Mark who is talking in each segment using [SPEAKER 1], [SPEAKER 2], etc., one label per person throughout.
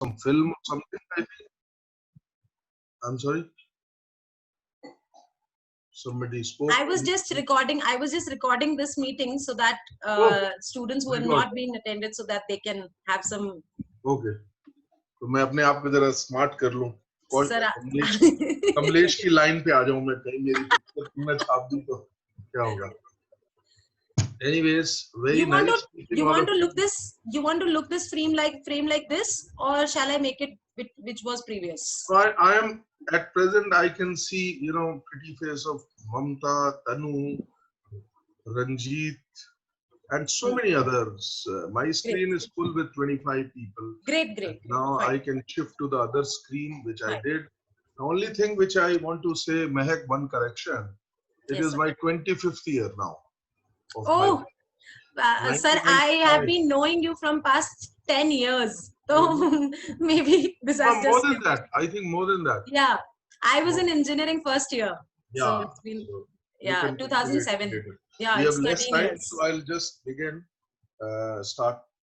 [SPEAKER 1] some film or something, I think. I'm sorry. Somebody spoke.
[SPEAKER 2] I was just recording this meeting so that
[SPEAKER 1] Oh
[SPEAKER 2] students who
[SPEAKER 1] my
[SPEAKER 2] are
[SPEAKER 1] God.
[SPEAKER 2] not being attended, so that they can have some.
[SPEAKER 1] Okay. तो मैं अपने आप को जरा smart कर लूं.
[SPEAKER 2] Sir,
[SPEAKER 1] Kamlesh की line पे आ जाऊं मैं, कहीं मेरी पिक्चर मैं छाप दूं तो क्या होगा. Anyways, very nice meeting all of you.
[SPEAKER 2] You want to look this frame like this, or shall I make it which was previous?
[SPEAKER 1] So I am at present, I can see, you know, pretty face of Mamta, Tanu, Ranjit, and so many others. My screen is full with 25 people.
[SPEAKER 2] Great.
[SPEAKER 1] Now
[SPEAKER 2] Fine.
[SPEAKER 1] I can shift to the other screen, which I
[SPEAKER 2] Fine.
[SPEAKER 1] did. The only thing which I want to say, Mehak, one correction. It
[SPEAKER 2] Yes,
[SPEAKER 1] is
[SPEAKER 2] sir.
[SPEAKER 1] my 25th year now.
[SPEAKER 2] Oh, sir, I have been knowing you from past 10 years. So maybe this has
[SPEAKER 1] No,
[SPEAKER 2] just
[SPEAKER 1] more than that. I think more than that.
[SPEAKER 2] Yeah, I was in engineering first year.
[SPEAKER 1] Yeah.
[SPEAKER 2] So it's been,
[SPEAKER 1] So
[SPEAKER 2] yeah,
[SPEAKER 1] you can
[SPEAKER 2] 2007.
[SPEAKER 1] later.
[SPEAKER 2] Yeah,
[SPEAKER 1] We have
[SPEAKER 2] it's
[SPEAKER 1] less
[SPEAKER 2] 13
[SPEAKER 1] time,
[SPEAKER 2] years.
[SPEAKER 1] so I'll just begin.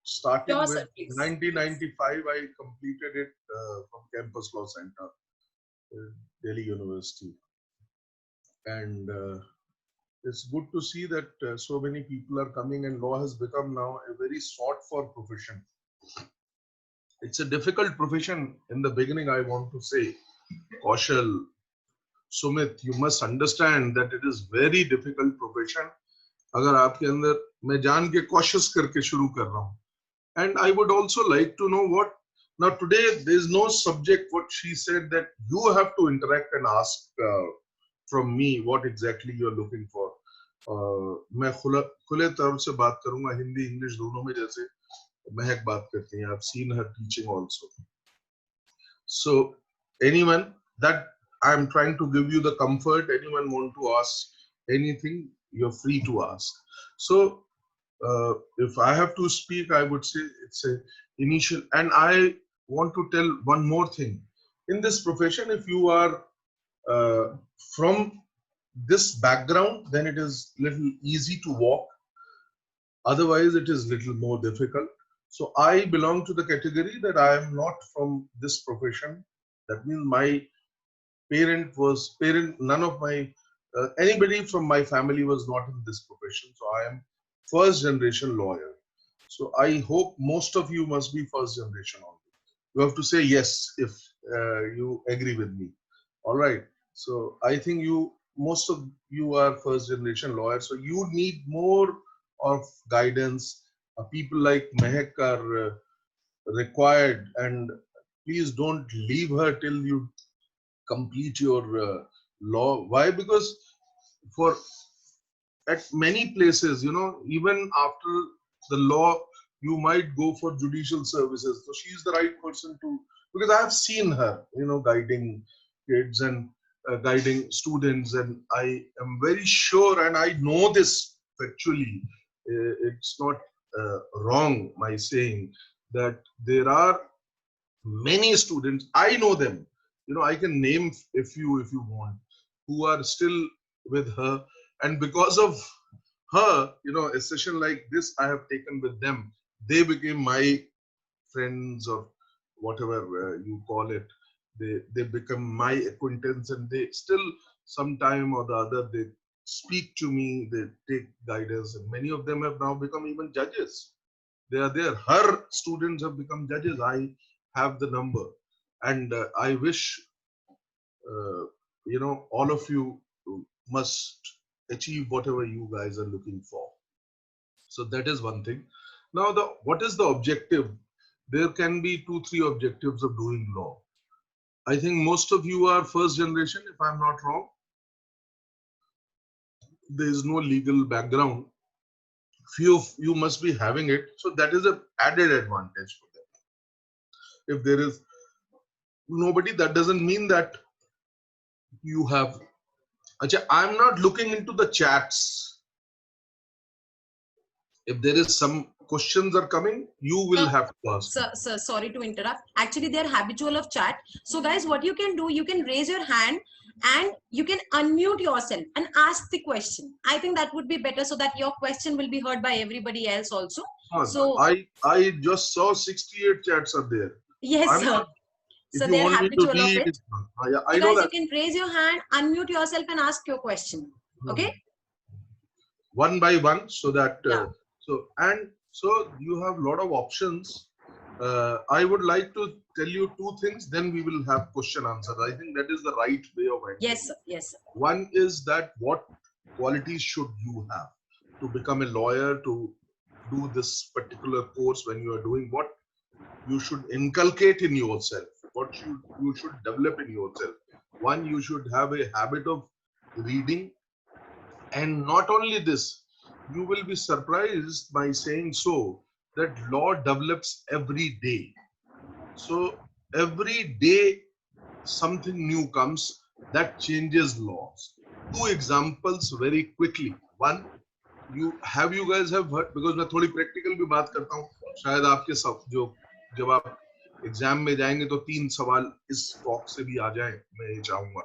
[SPEAKER 1] Starting
[SPEAKER 2] Sure,
[SPEAKER 1] with
[SPEAKER 2] sir, please.
[SPEAKER 1] 1995, I completed it from Campus Law Center, Delhi University, and it's good to see that so many people are coming, and law has become now a very sought-for profession. It's a difficult profession in the beginning, I want to say. Kaushal, Sumit, you must understand that it is very difficult profession. अगर आपके अंदर मैं जान के cautious करके शुरू कर रहा हूँ. And I would also like to know what now today there is no subject. What she said that you have to interact and ask from me what exactly you are looking for. मैं खुले तौर से बात करूँगा Hindi English दोनों में जैसे महक बात करती हैं. I've seen her teaching also. So anyone that I'm trying to give you the comfort, anyone want to ask anything, you're free to ask. So if I have to speak, I would say it's a initial, and I want to tell one more thing. In this profession, if you are from this background, then it is little easy to walk. Otherwise, it is little more difficult. So I belong to the category that I am not from this profession. That means my none of my, anybody from my family was not in this profession. So I am first generation lawyer. So I hope most of you must be first generation only. You have to say yes if you agree with me. All right. So I think most of you are first generation lawyers. So you need more of guidance. People like Mehak are required, and please don't leave her till you complete your law. Why? Because for at many places, you know, even after the law, you might go for judicial services. So she's the right person to, because I have seen her, you know, guiding kids and guiding students, and I am very sure, and I know this factually. It's not wrong my saying that there are many students. I know them. You know, I can name a few if you want, who are still with her, and because of her, you know, a session like this I have taken with them, they became my friends, or whatever you call it. They become my acquaintance, and they still sometime or the other they speak to me, they take guidance, and many of them have now become even judges. They are there. Her students have become judges. I have the number, and I wish you know, all of you must achieve whatever you guys are looking for. So that is one thing. Now, what is the objective? There can be 2-3 objectives of doing law. I think most of you are first generation, if I'm not wrong. There is no legal background. Few of you must be having it, so that is an added advantage for them. If there is nobody, that doesn't mean that you have. Achha, I'm not looking into the chats. If there is some questions are coming, you will have to ask.
[SPEAKER 2] Sir, sorry to interrupt. Actually, they're habitual of chat. So guys, what you can do, you can raise your hand and you can unmute yourself and ask the question. I think that would be better, so that your question will be heard by everybody else also. So
[SPEAKER 1] I just saw 68 chats are there.
[SPEAKER 2] Yes,
[SPEAKER 1] I'm
[SPEAKER 2] sir.
[SPEAKER 1] not, if
[SPEAKER 2] So
[SPEAKER 1] you
[SPEAKER 2] they're
[SPEAKER 1] want me to
[SPEAKER 2] habitual of
[SPEAKER 1] read,
[SPEAKER 2] it.
[SPEAKER 1] yeah, I
[SPEAKER 2] So
[SPEAKER 1] know
[SPEAKER 2] guys, you
[SPEAKER 1] that.
[SPEAKER 2] can raise your hand, unmute yourself and ask your question. Okay?
[SPEAKER 1] One by one, so that
[SPEAKER 2] Yeah.
[SPEAKER 1] so you have a lot of options. I would like to tell you two things, then we will have question answer. I think that is the right way of handling
[SPEAKER 2] Yes, sir.
[SPEAKER 1] it.
[SPEAKER 2] Yes, sir.
[SPEAKER 1] One is that what qualities should you have to become a lawyer, to do this particular course, when you are doing what you should inculcate in yourself, what you should develop in yourself. One, you should have a habit of reading. And not only this, you will be surprised by saying so that law develops every day. So every day something new comes that changes laws. Two examples very quickly. One, you guys have heard, because मैं थोड़ी practical भी बात करता हूँ, शायद आपके सब जो जब आप एग्जाम में जाएंगे तो 3 सवाल इस टॉक से भी आ जाए, मैं ये चाहूंगा.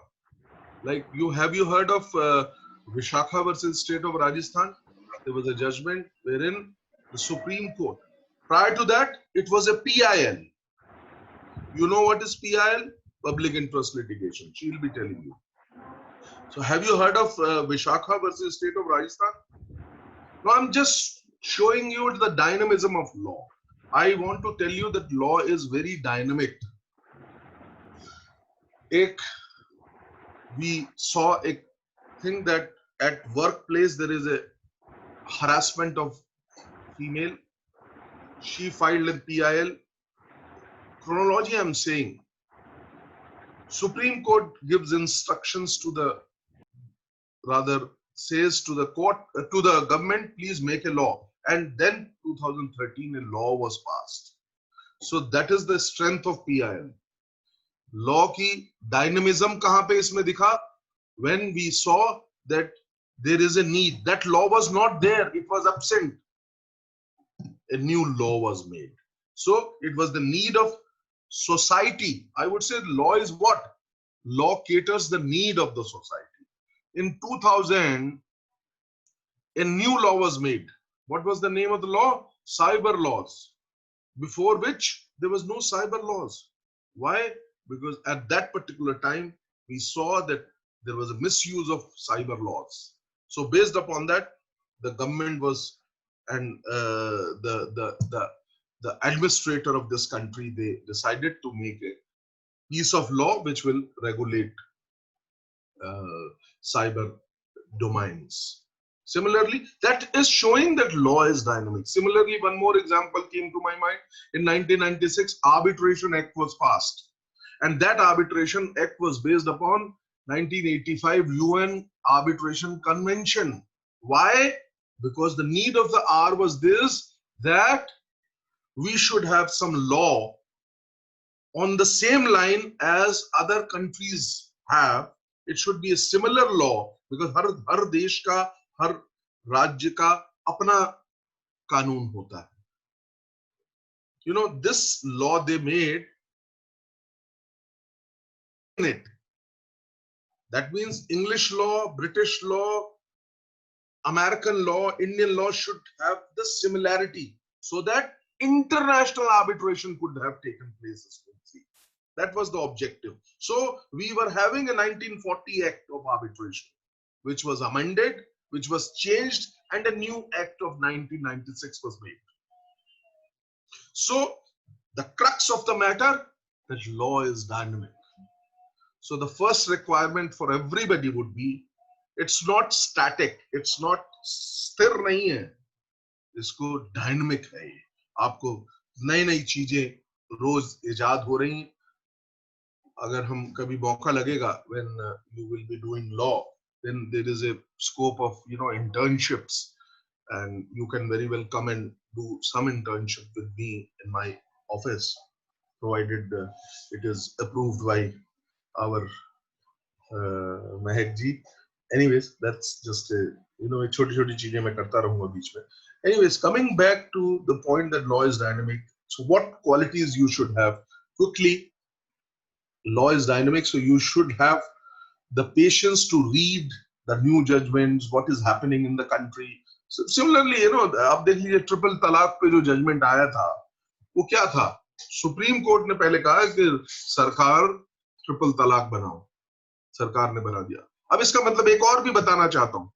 [SPEAKER 1] Like, have you heard of Vishakha versus State of Rajasthan? There was a judgment wherein the Supreme Court, prior to that, it was a PIL. You know what is PIL? Public interest litigation. She'll be telling you. So have you heard of Vishakha versus State of Rajasthan? No, I'm just showing you the dynamism of law. I want to tell you that law is very dynamic. We saw a thing that at workplace there is a harassment of female. She filed in PIL. Chronology I'm saying. Supreme Court gives instructions to the, rather says to the court, to the government, please make a law. And then 2013 a law was passed. So that is the strength of PIL. Law ki dynamism kahan pe isme dikha? When we saw that there is a need. That law was not there, it was absent. A new law was made. So it was the need of society. I would say law is what? Law caters the need of the society. In 2000, a new law was made. What was the name of the law? Cyber laws. Before which there was no cyber laws. Why? Because at that particular time, we saw that there was a misuse of cyber laws. So based upon that, the government was, and the administrator of this country, they decided to make a piece of law which will regulate cyber domains. Similarly, that is showing that law is dynamic. Similarly, one more example came to my mind. In 1996, Arbitration Act was passed. And that Arbitration Act was based upon 1985 UN Arbitration Convention. Why? Because the need of the hour was this, that we should have some law on the same line as other countries have. It should be a similar law, because har desh ka, har rajya ka apna कानून होता है. You know, this law they made it. That means English law, British law, American law, Indian law should have the similarity, so that international arbitration could have taken place. That was the objective. So we were having a 1940 Act of Arbitration, which was amended, which was changed, and a new Act of 1996 was made. So the crux of the matter, that law is dynamic. So the first requirement for everybody would be, it's not static, it's not स्थिर नहीं है, इसको dynamic है. ये आपको नई नई चीजें रोज इजाद हो रही हैं. अगर हम कभी मौका लगेगा, when you will be doing law, then there is a scope of, you know, internships, and you can very well come and do some internship with me in my office, provided it is approved by our Mahek ji. Anyways, that's just a, you know, छोटी छोटी चीजें मैं करता रहूंगा बीच में. Anyways, coming back to the point that law is dynamic. So what qualities you should have? Quickly, law is dynamic, so you should have the patience to read the new judgments, what is happening in the country. So similarly, you know, आप देख लीजिए triple तलाक पे जो judgement आया था, वो क्या था? सुप्रीम कोर्ट ने पहले कहा कि सरकार ट्रिपल तलाक बनाओ, सरकार ने बना दिया। अब इसका मतलब एक और भी बताना चाहता हूं,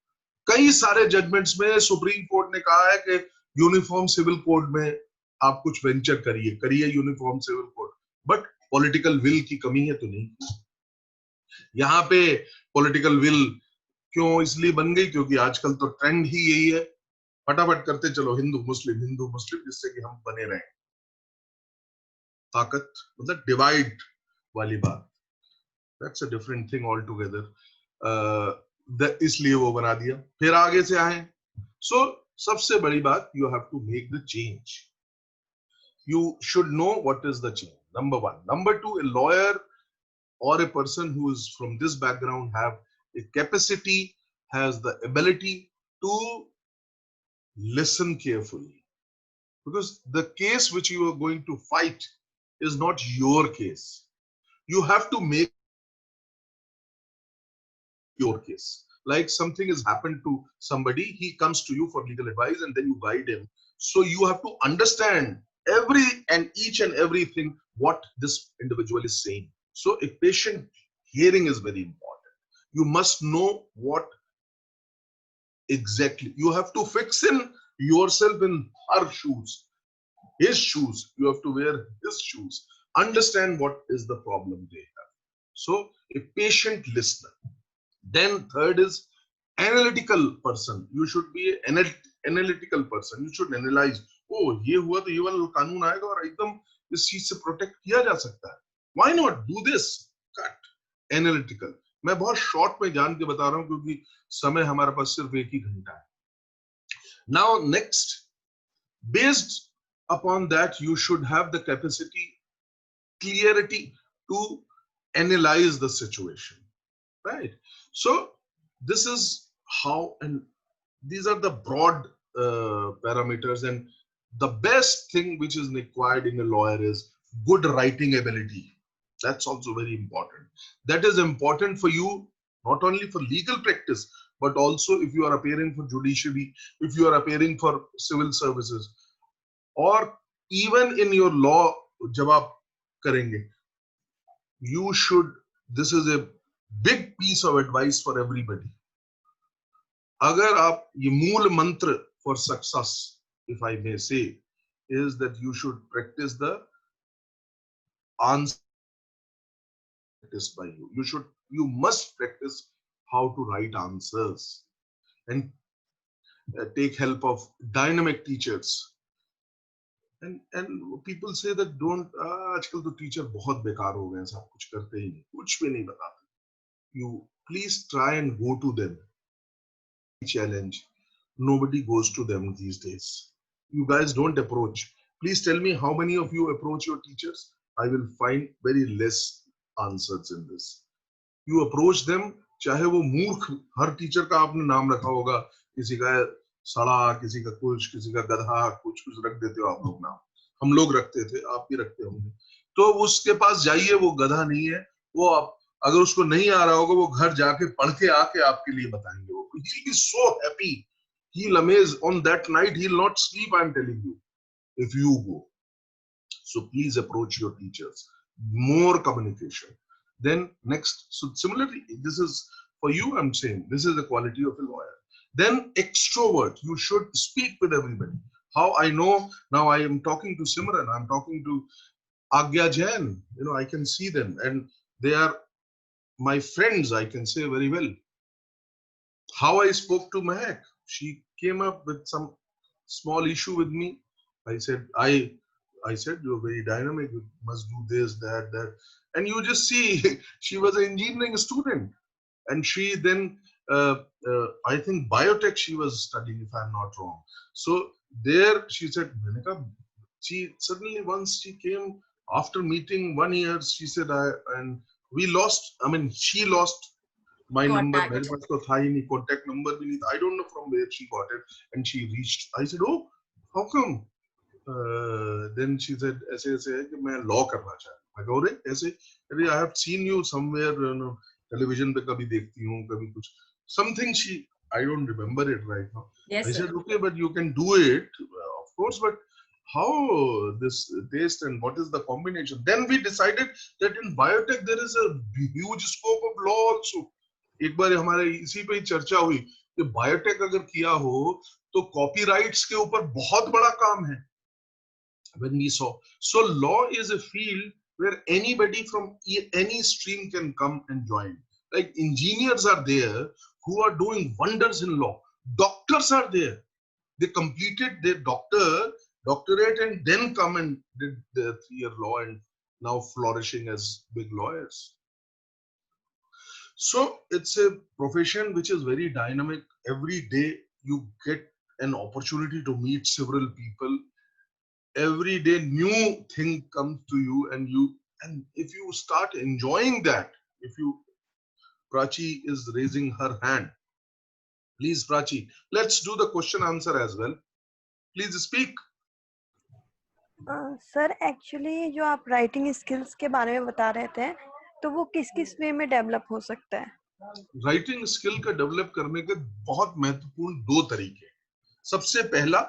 [SPEAKER 1] कई सारे जजमेंट्स में सुप्रीम कोर्ट ने कहा है कि यूनिफॉर्म सिविल कोड में आप कुछ वेंचर करिए, करिए uniform civil code, but political will की कमी है तो नहीं। यहाँ पे पॉलिटिकल विल क्यों इसलिए बन गई, क्योंकि आजकल तो ट्रेंड ही यही है, फटाफट करते चलो हिंदू मुस्लिम, जिससे कि हम बने रहें। ताकत मतलब डिवाइड वाली बात, that's a different thing all together. इसलिए वो बना दिया। फिर आगे से आए, सो सबसे बड़ी बात, you have to make the change, you should know what is the change, number one. Number two, a lawyer or a person who is from this background have a capacity, has the ability to listen carefully, because the case which you are going to fight is not your case. You have to make your case. Like something has happened to somebody, he comes to you for legal advice and then you guide him. So you have to understand every and each and everything what this individual is saying. So a patient hearing is very important. You must know what exactly, you have to fix in yourself in her shoes, his shoes. You have to wear his shoes, understand what is the problem they have. So a patient listener. Then third is analytical person. You should be an analytical person. You should analyze, oh ये हुआ तो ये वाला कानून आएगा और एकदम इस चीज से प्रोटेक्ट किया जा सकता है, why not do this, cut, analytical. मैं बहुत शॉर्ट में जान के बता रहा हूँ क्योंकि समय हमारे पास सिर्फ एक ही घंटा है. Now next, based upon that, you should have the capacity, clarity to analyze the situation, right? So this is how, and these are the broad parameters, and the best thing which is required in a lawyer is good writing ability. That's also very important. That is important for you, not only for legal practice, but also if you are appearing for judiciary, if you are appearing for civil services, or even in your law jab aap karenge, you should, this is a big piece of advice for everybody. Agar aap, ye mool mantra for success, if I may say, is that you should practice the answer practiced by you. You must practice how to write answers and take help of dynamic teachers. And people say that don't, आजकल तो teacher बहुत बेकार हो गए हैं, सब कुछ करते ही नहीं, कुछ भी नहीं बताते. You please try and go to them. Challenge. Nobody goes to them these days. You guys don't approach. Please tell me how many of you approach your teachers. I will find very less answers in this. You approach them, चाहे वो मूर्ख, हर teacher का आपने नाम रखा होगा, किसी का सड़ा, किसी का कुछ, किसी का गधा, कुछ कुछ रख देते हो आप लोग नाम. हम लोग रखते थे, आप भी रखते होंगे. तो उसके पास जाइए, वो गधा नहीं है, वो आप, अगर उसको नहीं आ रहा होगा, वो घर जाके पढ़ के आके आपके लिए बताएंगे. वो he'll be so happy, he'll amaze on that night, he'll not sleep, I'm telling you, if you go. So please approach your teachers. More communication. Then next, so similarly, this is for you, I'm saying, this is the quality of a lawyer. Then extrovert, you should speak with everybody. How I know, now I am talking to Simran, I'm talking to Agya Jain, you know, I can see them and they are my friends, I can say very well. How I spoke to Mehak, she came up with some small issue with me. I said, you're very dynamic, you must do this, that, that. And you just see, she was an engineering student. And she then, I think biotech she was studying, if I'm not wrong. So there she said, Manika, she suddenly once she came after meeting 1 year, she said, and we lost, I mean, she lost my number. मेरे पास तो था ही नहीं, contact number भी नहीं था. I don't know from where she got it. And she reached, I said, oh, how come? Then she said, ऐसे ऐसे है कि मैं law करना चाहती हूँ. मैं कह रहे ऐसे, अरे I have seen you somewhere, you know, television पे कभी देखती हूँ, कभी कुछ, something she, I don't remember it right now.
[SPEAKER 2] Yes,
[SPEAKER 1] I
[SPEAKER 2] sir.
[SPEAKER 1] said, okay, but you can do it, of course, but how this taste and what is the combination. Then we decided that in biotech there is a huge scope of law also. एक बार हमारे इसी पे ही चर्चा हुई कि biotech अगर किया हो तो कॉपीराइट्स के ऊपर बहुत बड़ा काम है. When we saw, so law is a field where anybody from any stream can come and join. Like engineers are there who are doing wonders in law. Doctors are there. They completed their doctorate and then come and did the 3-year law and now flourishing as big lawyers. So it's a profession which is very dynamic. Every day you get an opportunity to meet several people. Every day new thing comes to you, and if you start enjoying that, Prachi is raising her hand. Please, Prachi, let's do the question answer as well. Please speak.
[SPEAKER 3] Sir actually जो आप writing skills के बारे में बता रहे थे तो वो किस किस वे में डेवलप हो सकता है?
[SPEAKER 1] राइटिंग स्किल का डेवलप करने के बहुत महत्वपूर्ण 2 तरीके. सबसे पहला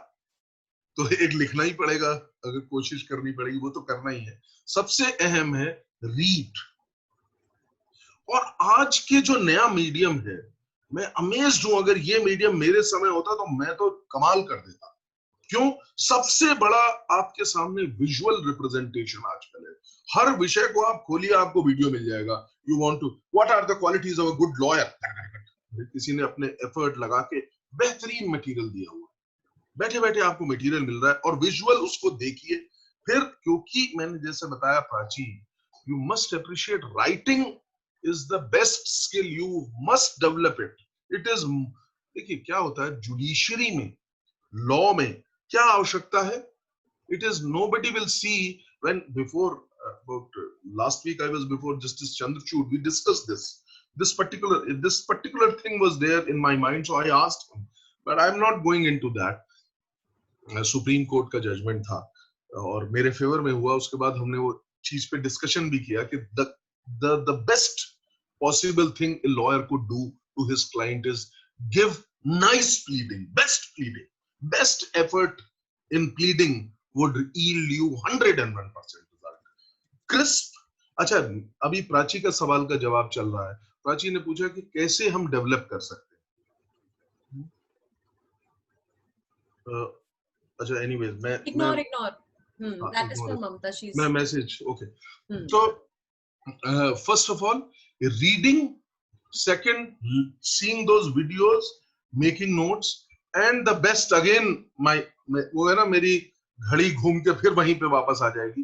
[SPEAKER 1] तो एक लिखना ही पड़ेगा, अगर कोशिश करनी पड़ेगी वो तो करना ही है. सबसे अहम है रीड. और आज के जो नया मीडियम है, मैं अमेज्ड हूं. अगर ये मीडियम मेरे समय होता तो मैं तो कमाल कर देता. क्यों? सबसे बड़ा आपके सामने विजुअल रिप्रेजेंटेशन आजकल है. हर विषय को आप खोलिए, आपको वीडियो मिल जाएगा. You want to, what are the qualities of a good lawyer, किसी ने अपने एफर्ट लगा के बेहतरीन मटेरियल दिया हुआ. बैठे बैठे आपको मटेरियल मिल रहा है और विजुअल उसको देखिए. फिर क्योंकि मैंने जैसे बताया Prachi, you must appreciate writing is the best skill, you must develop it. It is, देखिए क्या होता है जुडिशरी में, लॉ में क्या आवश्यकता है. It is nobody will see when before about last week I was before Justice Chandrachud, we discussed this particular thing was there in my mind, so I asked him, but I'm not going into that. Supreme court का judgement था और मेरे favour में हुआ. उसके बाद हमने वो चीज पे डिस्कशन भी किया कि the best possible thing a lawyer could do to his client is give nice pleading. Best effort in pleading would yield you 101% result. Crisp. अच्छा, अभी प्राची का सवाल का जवाब चल रहा है. प्राची ने पूछा कि कैसे हम डेवलप कर सकते हैं. अच्छा, एनीवेज मैं
[SPEAKER 2] ignore that is from Mamta. She's
[SPEAKER 1] my message. Okay. So first of all, reading. Second, seeing those videos, making notes, and the best again, वो है ना, मेरी घड़ी घूम के फिर वहीं पे वापस आ जाएगी.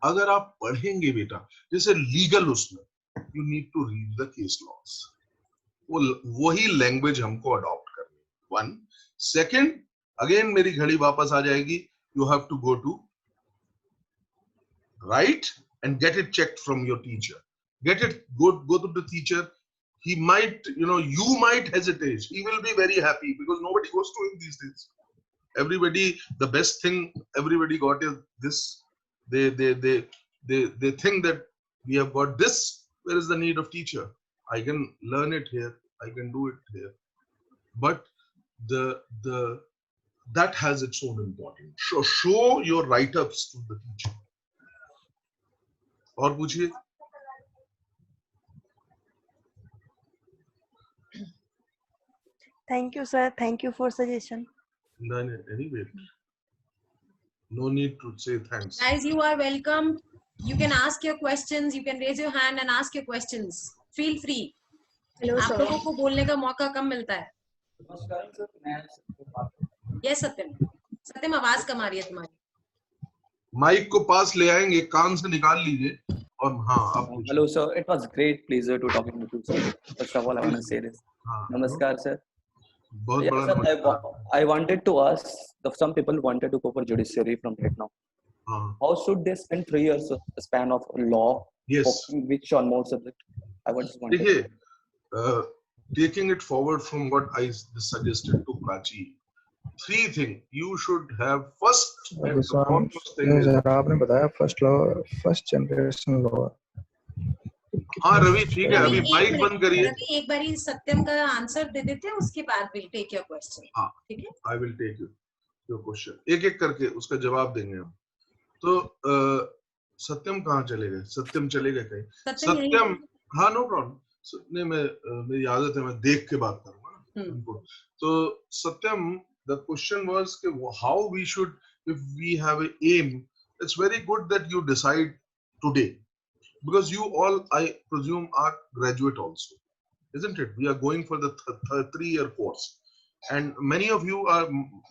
[SPEAKER 1] अगर आप पढ़ेंगे बेटा, जैसे लीगल, उसमें you need to read the case laws. वही लैंग्वेज हमको अडॉप्ट करनी. 1. सेकंड, अगेन मेरी घड़ी वापस आ जाएगी. You have to go to write and get it checked from your teacher. Go to the teacher. He might, you might hesitate. He will be very happy because nobody goes to him these days. Everybody, the best thing everybody got is this. They think that we have got this. Where is the need of teacher? I can learn it here. I can do it here. But that has its own importance. Show your write-ups to the teacher. और पूछिए.
[SPEAKER 3] Thank you, sir. Thank you for suggestion.
[SPEAKER 1] Anyway, no need to say thanks.
[SPEAKER 2] Guys, you are welcome. You can ask your questions. You can raise your hand and ask your questions. Feel free.
[SPEAKER 4] Hello,
[SPEAKER 2] आप
[SPEAKER 4] sir.
[SPEAKER 2] लोगों को बोलने का मौका कम मिलता है. Yes, सत्यम आवाज कम आ रही है तुम्हारी.
[SPEAKER 1] माइक को पास ले आएंगे, कान से निकाल लीजिए. और हाँ, आप पूछिए.
[SPEAKER 5] Hello, sir. It was great pleasure to talking with you, sir. First of all, I want to say this. Namaskar, sir.
[SPEAKER 1] बहुत
[SPEAKER 5] Yeah,
[SPEAKER 1] बड़ा
[SPEAKER 5] sir,
[SPEAKER 1] नमस्कार.
[SPEAKER 5] I wanted to ask, some people wanted to go for judiciary from right now.
[SPEAKER 1] हाँ.
[SPEAKER 5] How should they spend 3 years span of law?
[SPEAKER 1] Yes.
[SPEAKER 5] Which on more subject? I just wanted.
[SPEAKER 1] देखिए, taking it forward from what I suggested to Prachi, 3 things you should have. First and the foremost thing is,
[SPEAKER 6] आपने बताया first generation law.
[SPEAKER 1] हाँ रवि, ठीक है, अभी mic बंद करिए.
[SPEAKER 2] रवि, एक बारी सत्यम का आंसर दे देते हैं, उसके बाद we'll take your question.
[SPEAKER 1] हाँ,
[SPEAKER 2] ठीक है.
[SPEAKER 1] I will take you. Your question, एक एक करके उसका जवाब देंगे हम। तो सत्यम कहाँ चले गए? सत्यम चले गए कहीं?
[SPEAKER 2] सत्यम यहीं
[SPEAKER 1] सत्यम,
[SPEAKER 2] है।
[SPEAKER 1] हाँ नो प्रॉब्लम। नहीं, मैं मेरी आदत है, मैं देख के बात करूंगा ना उनको। तो सत्यम, द क्वेश्चन वाज कि how we should, if we have a um, it's very good that you decide today, because you all, I presume, are graduate also, isn't it? We are going for the 3-year course, and many of you are,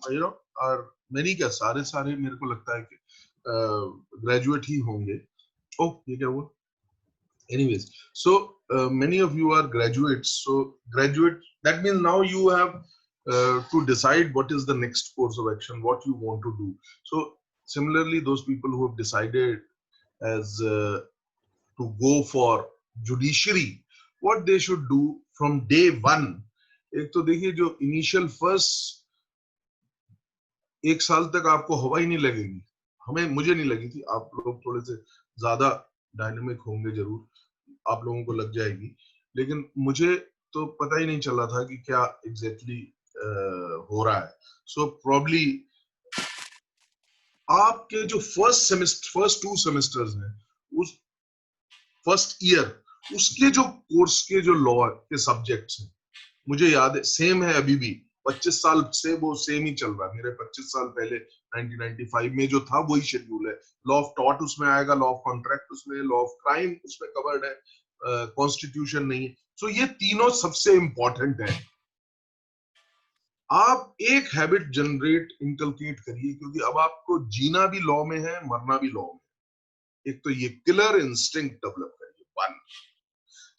[SPEAKER 1] you know, are many क्या सारे मेरे को लगता है कि graduate ही होंगे। ओह, ये क्या हुआ? Anyways, so many of you are graduates. So graduate, that means now you have to decide what is the next course of action, what you want to do. So similarly, those people who have decided as to go for judiciary, what they should do from day one. एक तो देखिए, जो initial first 1 साल तक आपको हवा ही नहीं लगेगी, मुझे नहीं लगी थी। आप लोग थोड़े से ज्यादा डायनेमिक होंगे, जरूर आप लोगों को लग जाएगी, लेकिन मुझे तो पता ही नहीं चला था कि क्या एग्जैक्टली हो रहा है। सो प्रॉब्ली आपके जो फर्स्ट 2 सेमेस्टर्स हैं, उस फर्स्ट ईयर, उसके जो कोर्स के जो लॉ के सब्जेक्ट्स हैं, मुझे याद है सेम है अभी भी। 25 साल से वो सेम ही चल रहा है। मेरे 25 साल पहले 1995 में जो था वही शेड्यूल है। लॉ ऑफ टॉर्ट उसमें आएगा, लॉ ऑफ कॉन्ट्रैक्ट उसमें, लॉ ऑफ क्राइम उसमें कवर्ड है, कॉन्स्टिट्यूशन नहीं है। सो ये तीनों सबसे इंपॉर्टेंट है। आप एक हैबिट जनरेट, इंकलकेट करिए, क्योंकि अब आपको जीना भी लॉ में है, मरना भी लॉ में है। एक तो ये किलर इंस्टिंक्ट डेवलप करिए, 1।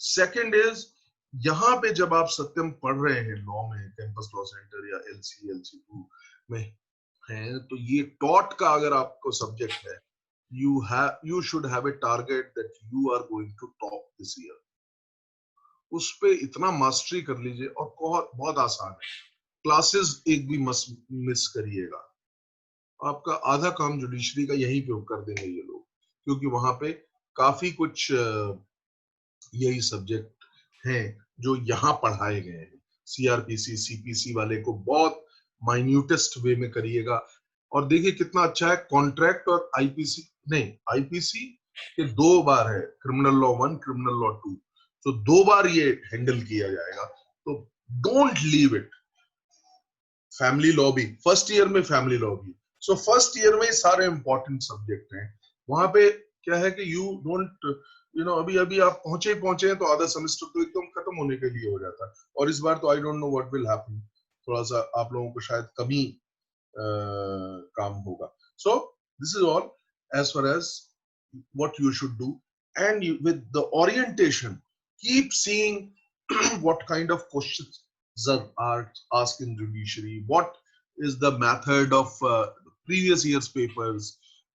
[SPEAKER 1] सेकंड इज, यहाँ पे जब आप सत्यम पढ़ रहे हैं लॉ में, कैंपस लॉ सेंटर या LC2 में हैं, तो ये टॉट का अगर आपको सब्जेक्ट है, you should have a target that you are going to top this year. उस पे इतना मास्टरी कर लीजिए, और बहुत आसान है। क्लासेस एक भी मिस करिएगा, आपका आधा काम जुडिशरी का यहीं पे कर देंगे ये लोग, क्योंकि वहां पे काफी कुछ यही सब्जेक्ट हैं जो यहाँ पढ़ाए गए हैं। CRPC CPC वाले को बहुत माइन्यूटेस्ट वे में करिएगा, और देखिए कितना अच्छा है। कॉन्ट्रैक्ट और IPC के 2 बार है, क्रिमिनल लॉ 1, क्रिमिनल लॉ 2, तो 2 बार ये हैंडल किया जाएगा। तो don't leave it. Family law भी फर्स्ट ईयर में, फैमिली लॉ भी। सो फर्स्ट ईयर में सारे इंपॉर्टेंट सब्जेक्ट हैं। वहां पे क्या है कि यू डोंट, अभी आप पहुंचे हैं, तो आधा सेमेस्टर तो एकदम खत्म होने के लिए हो जाता है। और इस बार तो I don't know what will happen, थोड़ा सा आप लोगों को शायद कमी काम होगा। So this is all as far as what you should do, and with the orientation, keep seeing what kind of questions are asked in judiciary, what is the method of previous year's papers,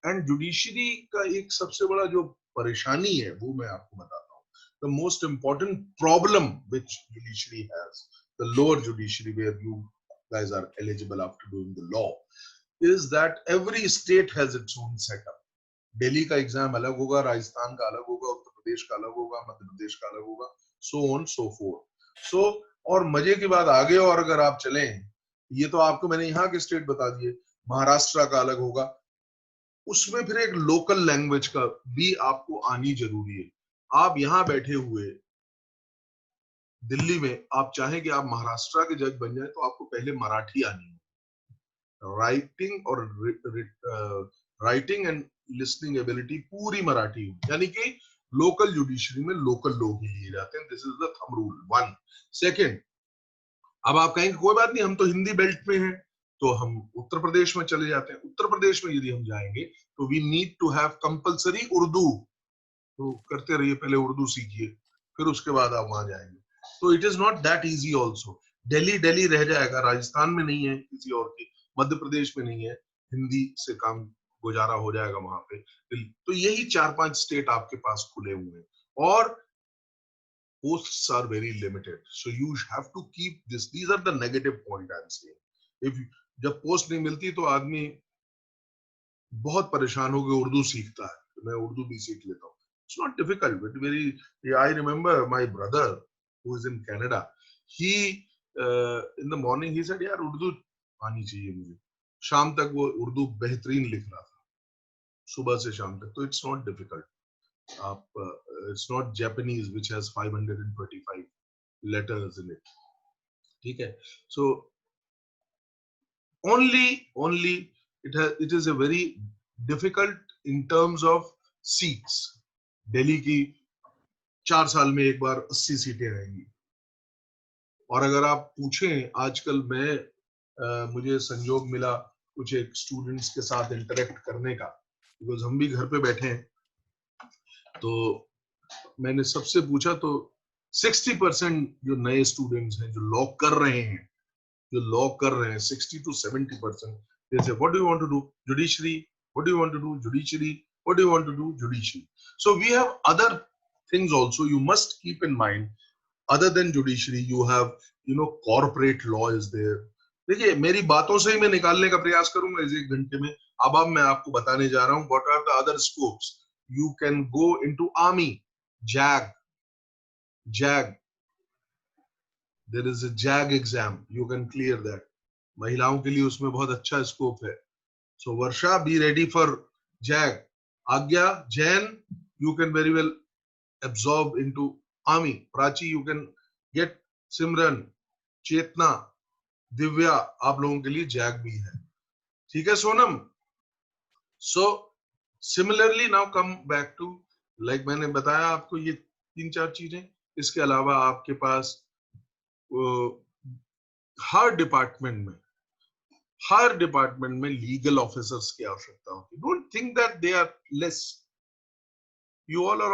[SPEAKER 1] and judiciary का एक सबसे बड़ा जो परेशानी है वो मैं आपको बताता हूँ। The most important problem which judiciary has, the lower judiciary where you guys are eligible after doing the law, is that every state has its own setup. Delhi का एग्जाम अलग होगा, राजस्थान का अलग होगा, उत्तर प्रदेश का अलग होगा, मध्य प्रदेश का अलग होगा, सो ऑन सो फोर्थ। सो और मजे की बात आगे, और अगर आप चलें, ये तो आपको मैंने यहाँ के स्टेट बता दिए, महाराष्ट्र का अलग होगा, उसमें फिर एक लोकल लैंग्वेज का भी आपको आनी जरूरी है। आप यहाँ बैठे हुए दिल्ली में, आप चाहें कि आप महाराष्ट्र के जज बन जाए, तो आपको पहले मराठी आनी है। राइटिंग एंड लिसनिंग एबिलिटी पूरी मराठी हो, यानी कि लोकल जुडिशरी में लोकल लोग ही लिए जाते हैं। This is the thumb rule 1। Second, अब आप कहेंगे कोई बात नहीं, हम तो हिंदी बेल्ट में हैं, तो हम उत्तर प्रदेश में चले जाते हैं। उत्तर प्रदेश में यदि हम जाएंगे तो we need to have compulsory Urdu, तो करते रहिए, पहले उर्दू सीखिए, फिर उसके बाद आप वहां जाएंगे। तो it is not that easy also. Delhi रह जाएगा, राजस्थान में नहीं है किसी और की, मध्य प्रदेश में नहीं है, हिंदी से काम गुजारा हो जाएगा वहां पे। तो यही 4-5 स्टेट आपके पास खुले हुए हैं, और posts are very limited, so you have to keep this. These are the negative point I'm saying. If जब पोस्ट नहीं मिलती तो आदमी बहुत परेशान होकर उर्दू सीखता है, तो मैं उर्दू भी सीख लेता हूँ। It's not difficult, but I remember my brother who is in Canada. He in the morning he said, यार उर्दू आनी चाहिए मुझे। शाम तक वो उर्दू बेहतरीन लिख रहा था, सुबह से शाम तक। तो इट्स नॉट डिफिकल्ट। आप it's not Japanese which has 525 letters in it, ठीक है। सो only it is a very difficult in terms of seats. Delhi की 4 साल में एक बार 80 सीटें आएंगी। और अगर आप पूछें, आजकल मुझे संयोग मिला कुछ एक स्टूडेंट्स के साथ इंटरेक्ट करने का, बिकॉज हम भी घर पे बैठे हैं, तो मैंने सबसे पूछा तो 60% जो नए स्टूडेंट्स हैं जो लॉ कर रहे हैं 60 to 70%, they say, what do you want to do? Judiciary. What do you want to do? Judiciary. What do you want to do? Judiciary. So we have other things also. You must keep in mind, other than judiciary, you have, corporate law is there. देखिए, मेरी बातों से ही मैं निकालने का प्रयास करूंगा इस 1 घंटे में। अब मैं आपको बताने जा रहा हूँ what are the other scopes. You can go into army, JAG. There is a JAG exam. You can clear that. महिलाओं के लिए उसमें बहुत अच्छा स्कोप है। So Varsha, be ready for JAG. Agya, Jain, you can very well absorb into army. Prachi, you can get Simran, Chetna, Divya, आप लोगों के लिए JAG भी है, ठीक है Sonam? So similarly now come back to, like मैंने बताया आपको ये 3-4 चीजें। इसके अलावा आपके पास हर डिपार्टमेंट में लीगल ऑफिसर्स की आवश्यकता होती है। Don't think that they are less, you all are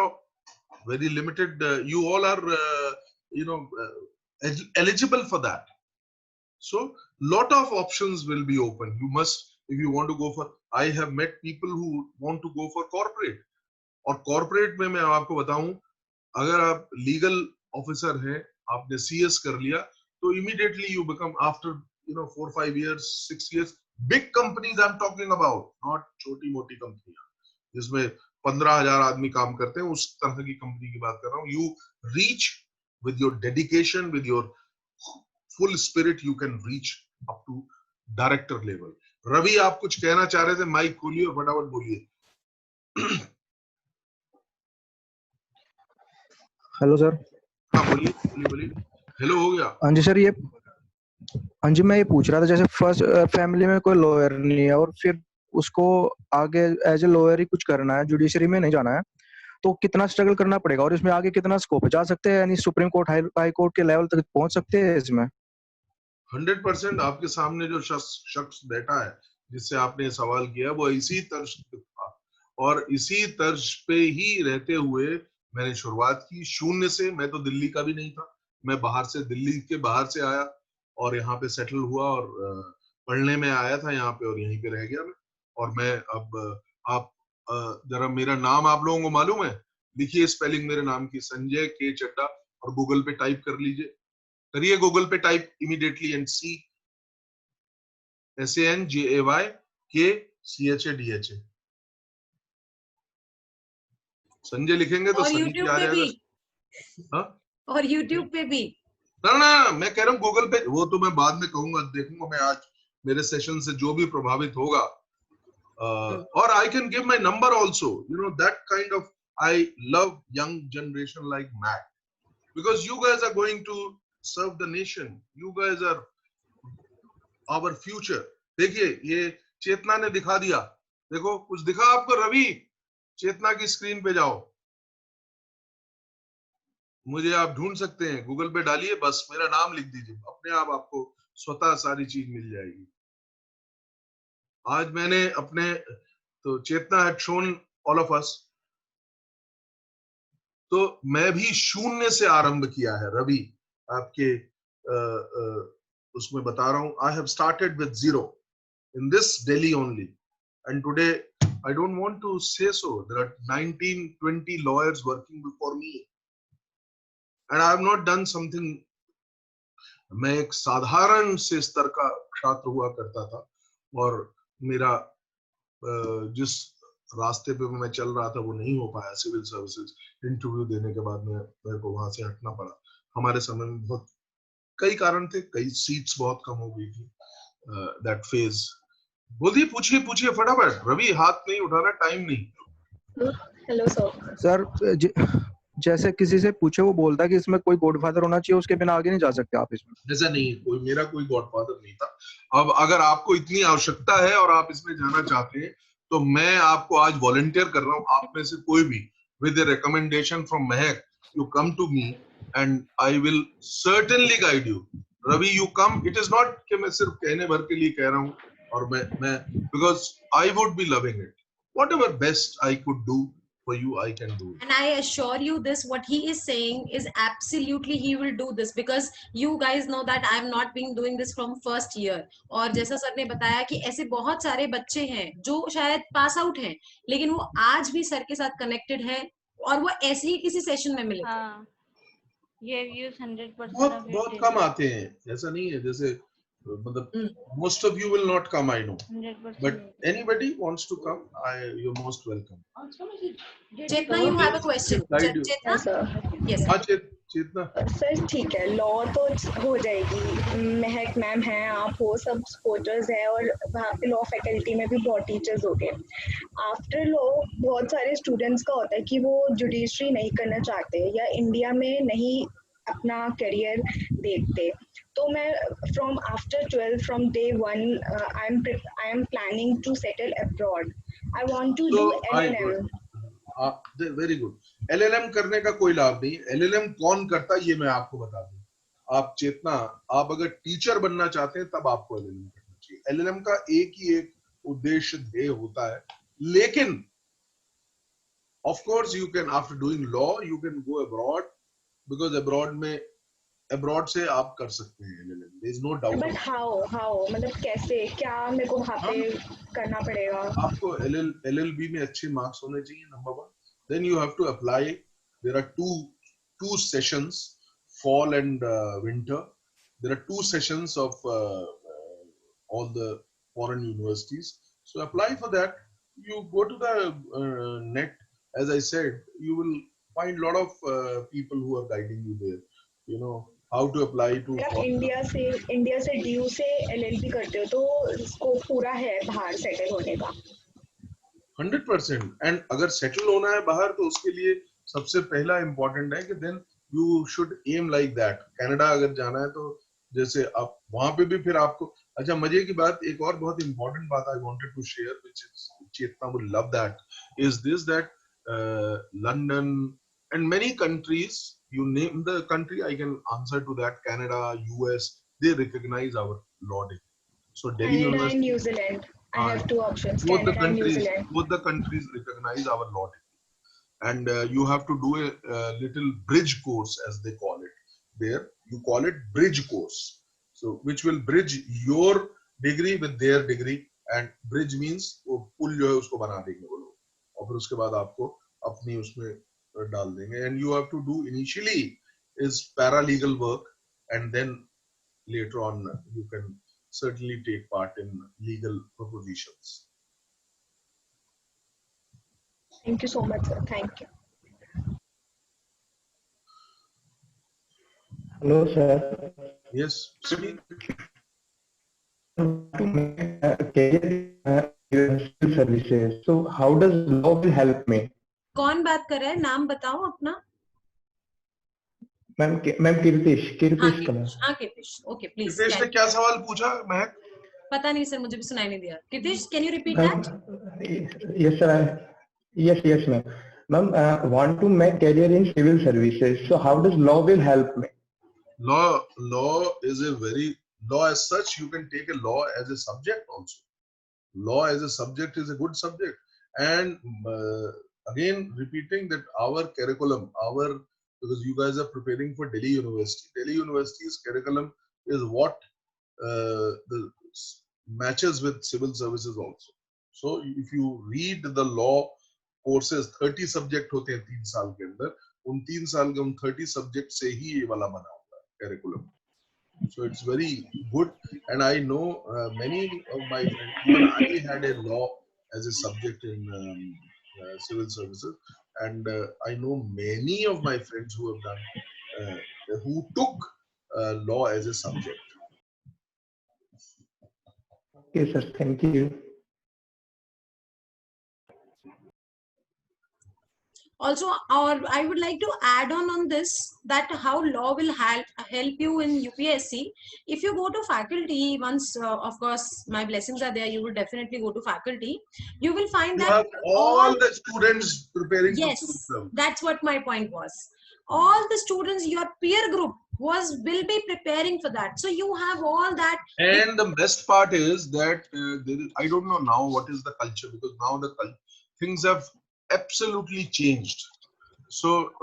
[SPEAKER 1] very limited, you all are eligible for that. So lot of options will be open. You must, if you want to go for, I have met people who want to go for corporate, और corporate में मैं आपको बताऊं, अगर आप legal officer हैं, आपने CS कर लिया, तो immediately you become, after 4-5 years, 6 years, big companies I'm talking about, not छोटी मोटी कंपनियां जिसमें 15,000 आदमी काम करते हैं, उस तरह की कंपनी की बात कर रहा हूँ। You reach with your dedication, with your full spirit, you can reach up to director level. Ravi, आप कुछ कहना चाह रहे थे, माइक खोलिए और फटाफट बोलिए।
[SPEAKER 6] Hello sir.
[SPEAKER 1] हाँ बोलिए। हेलो हो गया?
[SPEAKER 6] हाँ जी सर, हाँ जी, मैं ये पूछ रहा था, जैसे फर्स्ट फैमिली में कोई लॉयर नहीं है और फिर उसको आगे एज ए लॉयर ही कुछ करना है, जुडिशरी में नहीं जाना है, तो कितना स्ट्रगल करना पड़ेगा और इसमें आगे कितना स्कोप है? जा सकते हैं, यानी सुप्रीम कोर्ट, हाई कोर्ट के लेवल तक पहुंच सकते हैं इसमें?
[SPEAKER 1] 100% आपके सामने जो शख्स बैठा है जिससे आपने सवाल किया, वो इसी तर्ज पे था, और इसी तर्ज पे ही रहते हुए मैंने शुरुआत की, शून्य से। मैं तो दिल्ली का भी नहीं था, मैं दिल्ली के बाहर से आया और यहाँ पे सेटल हुआ, और पढ़ने में आया था यहाँ पे, और यहीं पे रह गया मैं। और मैं अब आप जरा मेरा नाम आप लोगों को मालूम है? लिखिए स्पेलिंग मेरे नाम की, संजय के चड्डा, और गूगल पे टाइप कर लीजिए, करिए गूगल पे type immediately and see SANJAYKCHADHA। Sanjay लिखेंगे तो
[SPEAKER 2] और
[SPEAKER 1] सनी
[SPEAKER 2] यूट्यूब
[SPEAKER 1] आ
[SPEAKER 2] पे भी,
[SPEAKER 1] जाएगा।
[SPEAKER 2] और यूट्यूब पे भी।
[SPEAKER 1] ना, मैं कह रहा हूँ गूगल पे, वो तो मैं बाद में कहूंगा, देखूंगा मैं आज मेरे सेशन से जो भी प्रभावित होगा। और I can give my number also, that kind of, I love young generation like mad, because you guys are going to serve the nation, you guys are our future. देखिए, ये चेतना ने दिखा दिया, देखो कुछ दिखा आपको? रवि, चेतना की स्क्रीन पे जाओ, मुझे आप ढूंढ सकते हैं, गूगल पे डालिए, बस मेरा नाम लिख दीजिए, अपने आप आपको स्वतः सारी चीज मिल जाएगी। आज मैंने अपने, तो चेतना had shown all of us, तो मैं भी शून्य से आरंभ किया है रवि, आपके उसमें बता रहा हूं। I have started with 0 in this Delhi only, and today I don't want to say so, there are 19-20 lawyers working before me, and I have not done something. मैं एक साधारण से स्तर का छात्र हुआ करता था, और मेरा जिस रास्ते पे मैं चल रहा था वो नहीं हो पाया। सिविल सर्विसेज इंटरव्यू देने के बाद मेरे को वहां से हटना पड़ा। हमारे समय में बहुत कई कारण थे, कई सीट्स बहुत कम हो गई थी, दैट फेज। बोलिए, पूछिए पूछिए फटाफट। रवि हाथ नहीं उठाना, टाइम नहीं।
[SPEAKER 4] Hello sir.
[SPEAKER 6] सर जैसे किसी से पूछे वो बोलता है कि इसमें कोई गॉडफादर होना चाहिए, उसके बिना आगे नहीं जा सकते आप इसमें।
[SPEAKER 1] ऐसा नहीं है, कोई मेरा कोई गॉडफादर नहीं था। अब अगर आपको इतनी आवश्यकता है और आप इसमें जाना चाहते हैं तो मैं आपको आज वॉलंटियर कर रहा हूँ। आप में से कोई भी with a recommendation from Mehak, you come to me and I will certainly guide you. Ravi you come, it is not कि मैं सिर्फ कहने भर के लिए कह रहा हूँ। और मैं because I would be loving it, what ever best I could do for you, I can do it.
[SPEAKER 2] And I assure you this, what he is saying is absolutely he will do this, because you guys know that I have not been doing this from first year. और जैसा sir ने बताया कि ऐसे बहुत सारे बच्चे हैं जो शायद पास आउट हैं, लेकिन वो आज भी सर के साथ कनेक्टेड है और वो ऐसे ही किसी सेशन में मिले।
[SPEAKER 7] हाँ, ये व्यूज 100%
[SPEAKER 1] बहुत
[SPEAKER 7] of
[SPEAKER 1] बहुत
[SPEAKER 7] it
[SPEAKER 1] कम
[SPEAKER 7] is
[SPEAKER 1] आते हैं, ऐसा नहीं है। जैसे मतलब most of you will not come, I know,
[SPEAKER 7] 100%.
[SPEAKER 1] but anybody wants to come, you're most welcome.
[SPEAKER 2] Chetna, you have a question.
[SPEAKER 1] Guide you.
[SPEAKER 2] Chetna,
[SPEAKER 4] sir
[SPEAKER 2] yes.
[SPEAKER 1] हाँ चेतना,
[SPEAKER 4] सर ठीक है, लॉ तो हो जाएगी, महक मैम हैं, आप हो, सब सपोर्टर्स हैं, और वहाँ पे लॉ फैकल्टी में भी बहुत टीचर्स हो गए। आफ्टर लॉ बहुत सारे स्टूडेंट्स का होता है कि वो जुडिशरी नहीं करना चाहते या इंडिया में नहीं अपना करियर देखते। तो मैं from after 12 from day 1 I am planning to settle abroad. I want to do LLM।
[SPEAKER 1] Very good. LLM करने का कोई लाभ नहीं। LLM कौन करता है ये मैं आपको बता दूं। आप चेतना, आप अगर टीचर बनना चाहते हैं तब आपको LLM करना चाहिए। LLM का एक ही एक उद्देश्य ध्येय होता है, लेकिन of course you can, after doing law you can go abroad, because abroad से आप कर सकते हैं LLM, there is no doubt.
[SPEAKER 4] But how मतलब कैसे, क्या मेरे को वहाँ पे करना पड़ेगा?
[SPEAKER 1] आपको LLB में अच्छे मार्क्स होने चाहिए, number 1. Then you have to apply. There are two sessions, fall and winter. There are 2 sessions of all the foreign universities. So apply for that. You go to the net. As I said, you will find a lot of people who are guiding you there. You know how to apply to.
[SPEAKER 4] आप India से DU से LLB करते हो तो scope पूरा है बाहर settle होने का?
[SPEAKER 1] 100%. एंड अगर सेटल होना है बाहर तो उसके लिए सबसे पहला इम्पोर्टेंट है कि then you should um like that. Canada अगर जाना है तो जैसे आप वहां पे भी फिर आपको, अच्छा मजे की बात, एक और बहुत इंपॉर्टेंट बात I wanted to share which Chetna would love that, is this that London and many countries, you name the country, I can answer to that. Canada, US, they recognize our law degree. So Delhi
[SPEAKER 4] Canada
[SPEAKER 1] University
[SPEAKER 4] and New Zealand. I have 2 options.
[SPEAKER 1] both the
[SPEAKER 4] Canada and New
[SPEAKER 1] countries
[SPEAKER 4] Zealand.
[SPEAKER 1] both the countries recognize our law degree, and you have to do a little bridge course, as they call it there. You call it bridge course, so which will bridge your degree with their degree. And bridge means वो पुल जो है उसको बना देंगे वो लोग, और फिर उसके बाद आपको अपनी उसमें डाल देंगे. And you have to do initially is paralegal work, and then later on you can certainly take part in legal propositions.
[SPEAKER 4] Thank you so much, sir. Thank you.
[SPEAKER 8] Hello, sir.
[SPEAKER 1] Yes, speak.
[SPEAKER 8] Services. So, how does law will help me?
[SPEAKER 2] कौन बात कर रहा है, नाम बताओ अपना।
[SPEAKER 8] Ma'am Keertish कलर।
[SPEAKER 2] हाँ कीर्तिश, ओके प्लीज।
[SPEAKER 1] कीर्तिश ने क्या सवाल पूछा महक?
[SPEAKER 2] पता नहीं सर, मुझे भी सुनाई नहीं दिया। Keertish, can you repeat that?
[SPEAKER 8] Yes, sir. Yes, ma'am. Ma'am, want to make career in civil services. So, how does law will help me?
[SPEAKER 1] Law is law as such. You can take a law as a subject also. Law as a subject is a good subject. And again, repeating that our curriculum, because you guys are preparing for Delhi University. Delhi University's curriculum is what the matches with civil services also. So if you read the law courses, 30 subject होते हैं 3 साल के अंदर, उन 3 साल के उन 30 subject से ही ये वाला बना हुआ है curriculum. So it's very good. And I know many of my friends, even I had a law as a subject in civil services, and I know many of my friends who have done who took law as a subject.
[SPEAKER 8] Okay, sir. Thank you.
[SPEAKER 2] Also, or I would like to add on this, that how law will help you in UPSC. If you go to faculty once, of course my blessings are there, you will definitely go to faculty. You will find
[SPEAKER 1] You
[SPEAKER 2] that
[SPEAKER 1] have all the students preparing to
[SPEAKER 2] yes,
[SPEAKER 1] themselves.
[SPEAKER 2] that's what my point was. All the students, your peer group will be preparing for that, so you have all that.
[SPEAKER 1] And the best part is that I don't know now what is the culture, because now things have absolutely changed. So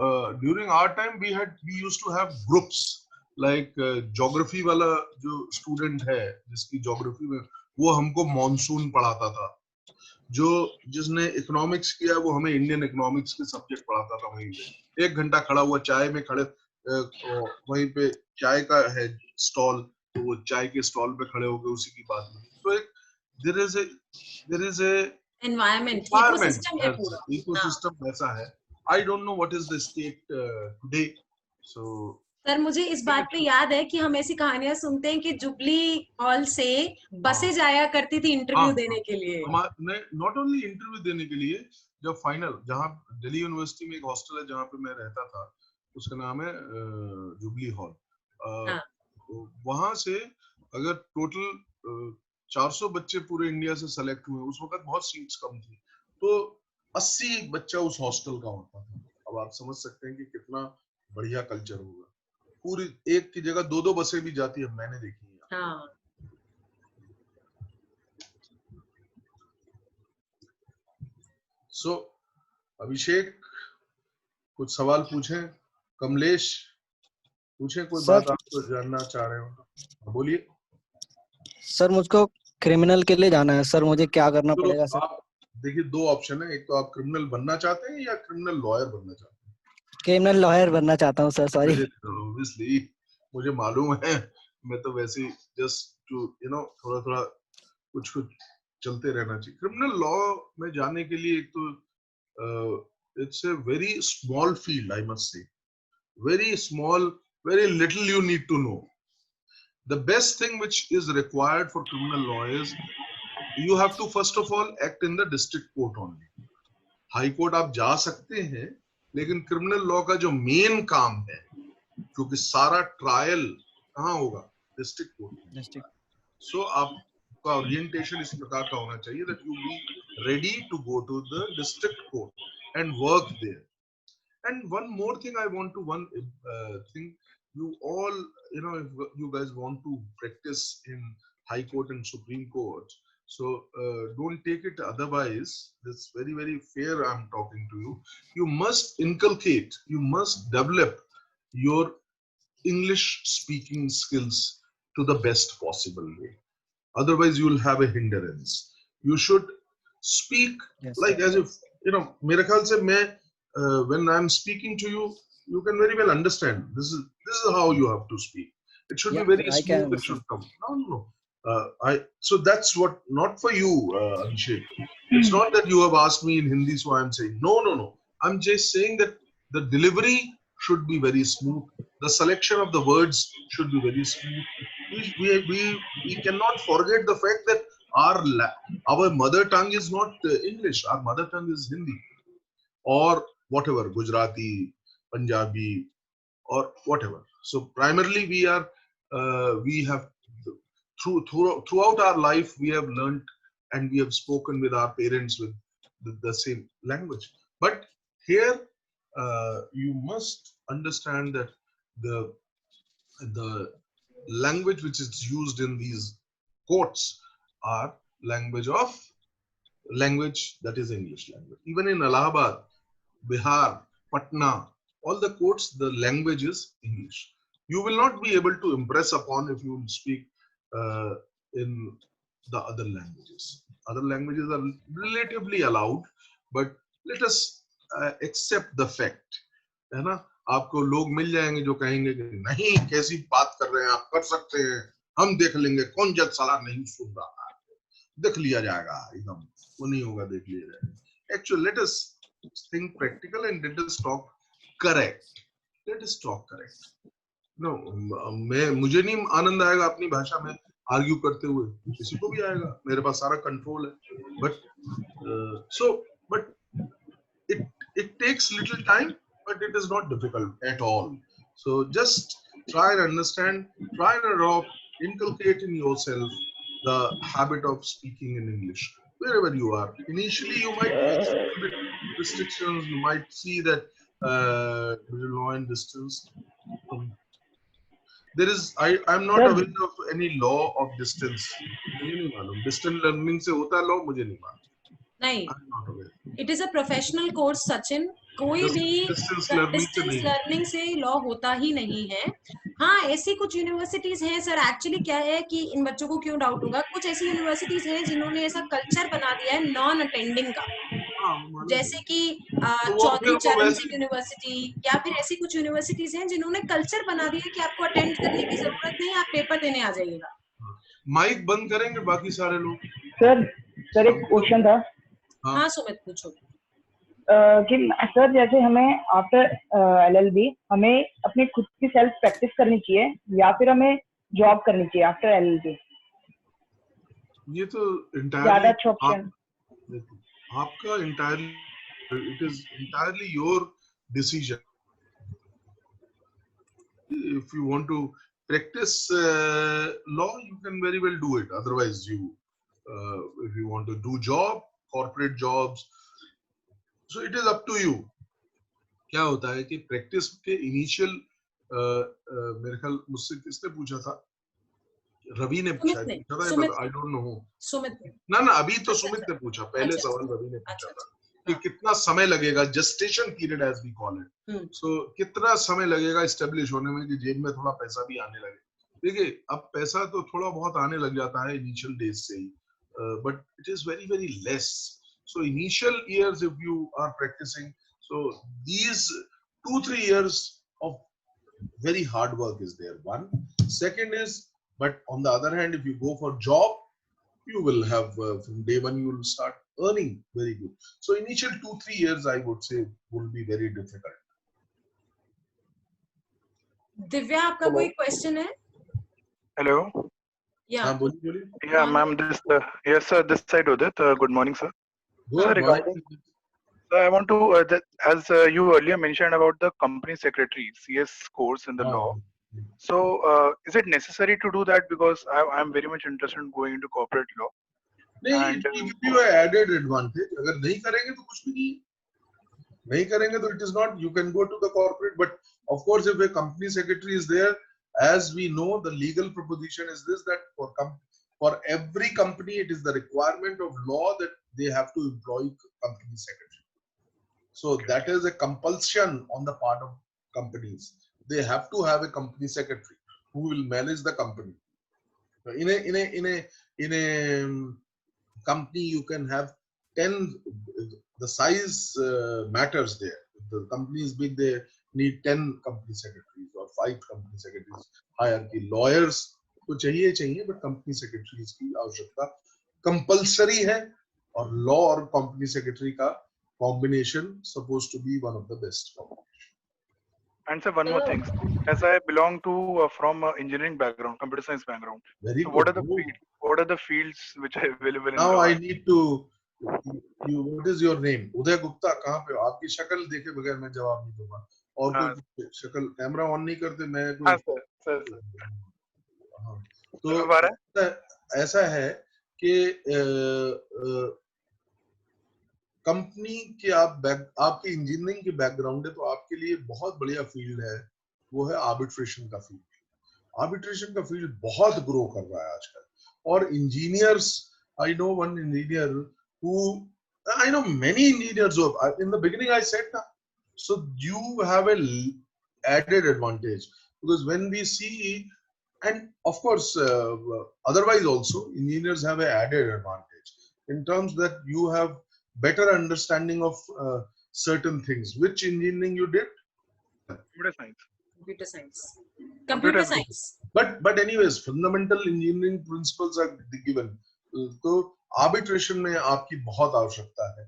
[SPEAKER 1] during our time we used to have groups, like geography वाला जो student है जिसकी geography में वो हमको monsoon पढ़ाता था, जो जिसने इकोनॉमिक्स किया वो हमें इंडियन इकोनॉमिक्स के सब्जेक्ट पढ़ाता था। वहीं पे 1 घंटा खड़ा हुआ चाय में खड़े, वहीं पे चाय का है स्टॉल, तो वो चाय के स्टॉल पे खड़े होकर उसी की बात में। तो एक there is a
[SPEAKER 2] environment ecosystem है पूरा,
[SPEAKER 1] ecosystem ऐसा है। I don't know what is the state today. So
[SPEAKER 2] sir मुझे इस बात पे याद है कि हम ऐसी कहानियां सुनते हैं कि जुबली हॉल से बसें जाया करती थी इंटरव्यू देने के लिए।
[SPEAKER 1] नॉट ओनली इंटरव्यू देने के लिए, जब फाइनल, जहाँ दिल्ली यूनिवर्सिटी में एक हॉस्टल है जहाँ पे मैं रहता था, उसका नाम है जुबली हॉल। वहां से अगर टोटल 400 बच्चे पूरे इंडिया से सेलेक्ट हुए, उस वक्त बहुत सीट्स कम थी, तो 80 बच्चा उस हॉस्टल का होता था। अब आप समझ सकते हैं कि कितना बढ़िया कल्चर होगा। पूरी एक की जगह 2-2 बसें भी जाती है, मैंने देखी है।
[SPEAKER 2] हाँ।
[SPEAKER 1] सो अभिषेक कुछ सवाल पूछें, कमलेश पूछें, कोई बात आपको जानना चाह रहे हो, बोलिए।
[SPEAKER 9] सर मुझको क्रिमिनल के लिए जाना है सर, मुझे क्या करना पड़ेगा सर?
[SPEAKER 1] देखिए 2 ऑप्शन है, एक तो आप क्रिमिनल बनना चाहते हैं या क्रिमिनल लॉयर बनना चाहते हैं।
[SPEAKER 9] क्रिमिनल लॉयर बनना चाहता हूँ सर, सॉरी।
[SPEAKER 1] ऑब्वियसली मुझे मालूम है, मैं तो वैसे ही जस्ट टू थोड़ा कुछ चलते रहना चाहिए। क्रिमिनल लॉ में जाने के लिए एक तो it's a very small field, I must say, very small, very little you need to know. The best thing which is required for criminal law is you have to first of all act in the district court only. High court आप जा सकते हैं, लेकिन criminal law का जो main काम है, क्योंकि सारा ट्रायल कहाँ होगा, डिस्ट्रिक्ट कोर्ट। सो आपका ओरिएंटेशन इस प्रकार का होना चाहिए that you be ready to go to the district court and work there. And one more thing I want to thing, you all, if you guys want to practice in High Court and Supreme Court, so don't take it otherwise. That's very, very fair. I'm talking to you. You must inculcate, you must develop your English speaking skills to the best possible way. Otherwise, you will have a hindrance. You should speak like as if, मेरे ख्याल से मैं when I'm speaking to you, you can very well understand. This is how you have to speak. It should be very smooth. It should come. No. So that's what, not for you, Abhishek. It's not that you have asked me in Hindi, so I'm saying no. I'm just saying that the delivery should be very smooth. The selection of the words should be very smooth. We cannot forget the fact that our mother tongue is not English. Our mother tongue is Hindi, or whatever, Gujarati, Punjabi, or whatever. So primarily we have throughout our life we have learned and we have spoken with our parents with the same language. But here you must understand that the language which is used in these courts are language that is English language. Even in Allahabad, Bihar, Patna, all the courts, the language is English. You will not be able to impress upon if you speak in the other languages. Other languages are relatively allowed, but let us accept the fact, है ना? आपको लोग मिल जाएंगे जो कहेंगे कि नहीं, कैसी बात कर रहे हैं आप, कर सकते हैं, हम देख लेंगे, कौन जज सलाह नहीं सुन रहा है, देख लिया जाएगा, एकदम वो नहीं होगा, देख लिया जाएगा। Actually, let us think practical and let us talk correct. Let us talk correct. No, मुझे नहीं आनंद आएगा अपनी भाषा में आर्ग्यू करते हुए, किसी को भी आएगा, मेरे पास सारा कंट्रोल है. But it takes little time, but it is not difficult at all. So just try and understand, try and adopt, inculcate in yourself the habit of speaking in English wherever you are. Initially you might face a little bit restrictions, you might see that law and distance. There is, I'm not aware of any law of distance. मुझे नहीं मालूम distance learning से होता है law, मुझे नहीं मालूम.
[SPEAKER 2] नहीं,
[SPEAKER 1] I'm not aware.
[SPEAKER 2] It is a professional course Sachin. कोई भी
[SPEAKER 1] Distance learning से
[SPEAKER 2] डिस्टेंस
[SPEAKER 1] नहीं.
[SPEAKER 2] लर्निंग से लॉ होता ही नहीं है. हाँ, ऐसी कुछ यूनिवर्सिटीज हैं सर. एक्चुअली क्या है कि इन बच्चों को क्यों डाउट होगा, कुछ ऐसी यूनिवर्सिटीज हैं जिन्होंने ऐसा कल्चर बना दिया है नॉन अटेंडिंग का, जैसे कि चौधरी चरण सिंह यूनिवर्सिटी, या फिर ऐसी कुछ यूनिवर्सिटीज हैं जिन्होंने कल्चर बना दिया कि आपको अटेंड करने की जरूरत नहीं, आप पेपर देने आ जाइएगा.
[SPEAKER 1] माइक बंद करेंगे बाकी सारे लोग.
[SPEAKER 10] सर एक क्वेश्चन था.
[SPEAKER 2] हाँ सुमित पूछो.
[SPEAKER 10] कि सर जैसे हमें आफ्टर LLB हमें अपनी खुद की सेल्फ प्रैक्टिस करनी चाहिए या फिर हमें जॉब करनी चाहिए आफ्टर LLB?
[SPEAKER 1] ये तो
[SPEAKER 10] ज्यादा अच्छा ऑप्शन
[SPEAKER 1] आपका entirely, it is entirely your decision. If you want to practice law, you can very well do it. Otherwise, if you want to do job, corporate jobs, so it is up to you. क्या होता है कि practice के initial मेरे ख्याल मुझसे किसने पूछा था, रवि ने पूछा था, आई डोंट नो.
[SPEAKER 2] सुमित
[SPEAKER 1] ना अभी तो सुमित ने पूछा, पहले सवाल रवि ने पूछा था कि कितना समय लगेगा, gestation period as we call it. So कितना समय लगेगा एस्टेब्लिश होने में कि जेब में थोड़ा पैसा भी आने लगे. देखिए अब पैसा तो थोड़ा बहुत आने लग जाता है इनिशियल डेज से ही, but it is very very less. So initial years, if you are practicing, so these 2-3 years of very hard work is there. One. Second is, but on the other hand, if you go for job, you will have from day one you will start earning very good. So initial 2-3 years, I would say, will be very difficult.
[SPEAKER 2] Divya, आपका कोई question है?
[SPEAKER 11] Hello.
[SPEAKER 2] Yeah.
[SPEAKER 1] हाँ बोलिए.
[SPEAKER 11] Yeah, ma'am. Yes, sir. This side Udit. Good morning, sir.
[SPEAKER 1] Good
[SPEAKER 11] morning. So I want to, as you earlier mentioned about the company secretary CS course in the law. So is it necessary to do that? Because I'm very much interested in going into corporate law.
[SPEAKER 1] नहीं, it will give you an added advantage. अगर नहीं करेंगे तो कुछ भी नहीं करेंगे तो it is not. You can go to the corporate, but of course, if a company secretary is there, as we know, the legal proposition is this, that for every company, it is the requirement of law that they have to employ company secretary. So that is a compulsion on the part of companies. They have to have a company secretary who will manage the company. In a company, you can have 10. The size matters there. If the company is big, they need 10 company secretaries or 5 company secretaries. Hierarchy, lawyers तो चाहिए, but company secretaries की आवश्यकता compulsory है, और law और company secretary का combination suppose to be one of the best combination.
[SPEAKER 11] And sir, one more thing. As I belong to from engineering background, computer science background.
[SPEAKER 1] Very
[SPEAKER 11] so
[SPEAKER 1] good.
[SPEAKER 11] what are the fields which are available?
[SPEAKER 1] Now I need to. What is your name? उदय गुप्ता. कहाँ पे हो? आपकी शक्ल देखे बगैर मैं जवाब नहीं दूंगा. और कोई शक्ल, कैमरा ऑन नहीं करते मैं कोई.
[SPEAKER 11] हाँ सर.
[SPEAKER 1] तो ऐसा है कि कंपनी के आपके इंजीनियरिंग के बैकग्राउंड है, तो आपके लिए बहुत बढ़िया फील्ड है, वो है आर्बिट्रेशन का फील्ड. आर्बिट्रेशन का फील्ड बहुत ग्रो कर रहा है आजकल. और engineers, I know one engineer who, I know many engineers who in the beginning I said that, so you have a added advantage, because when we see, and of course otherwise also engineers have an added advantage in terms that you have better understanding of certain things. Which engineering you did?
[SPEAKER 11] Computer science.
[SPEAKER 1] But anyways, fundamental engineering principles are given. So arbitration में आपकी बहुत आवश्यकता है.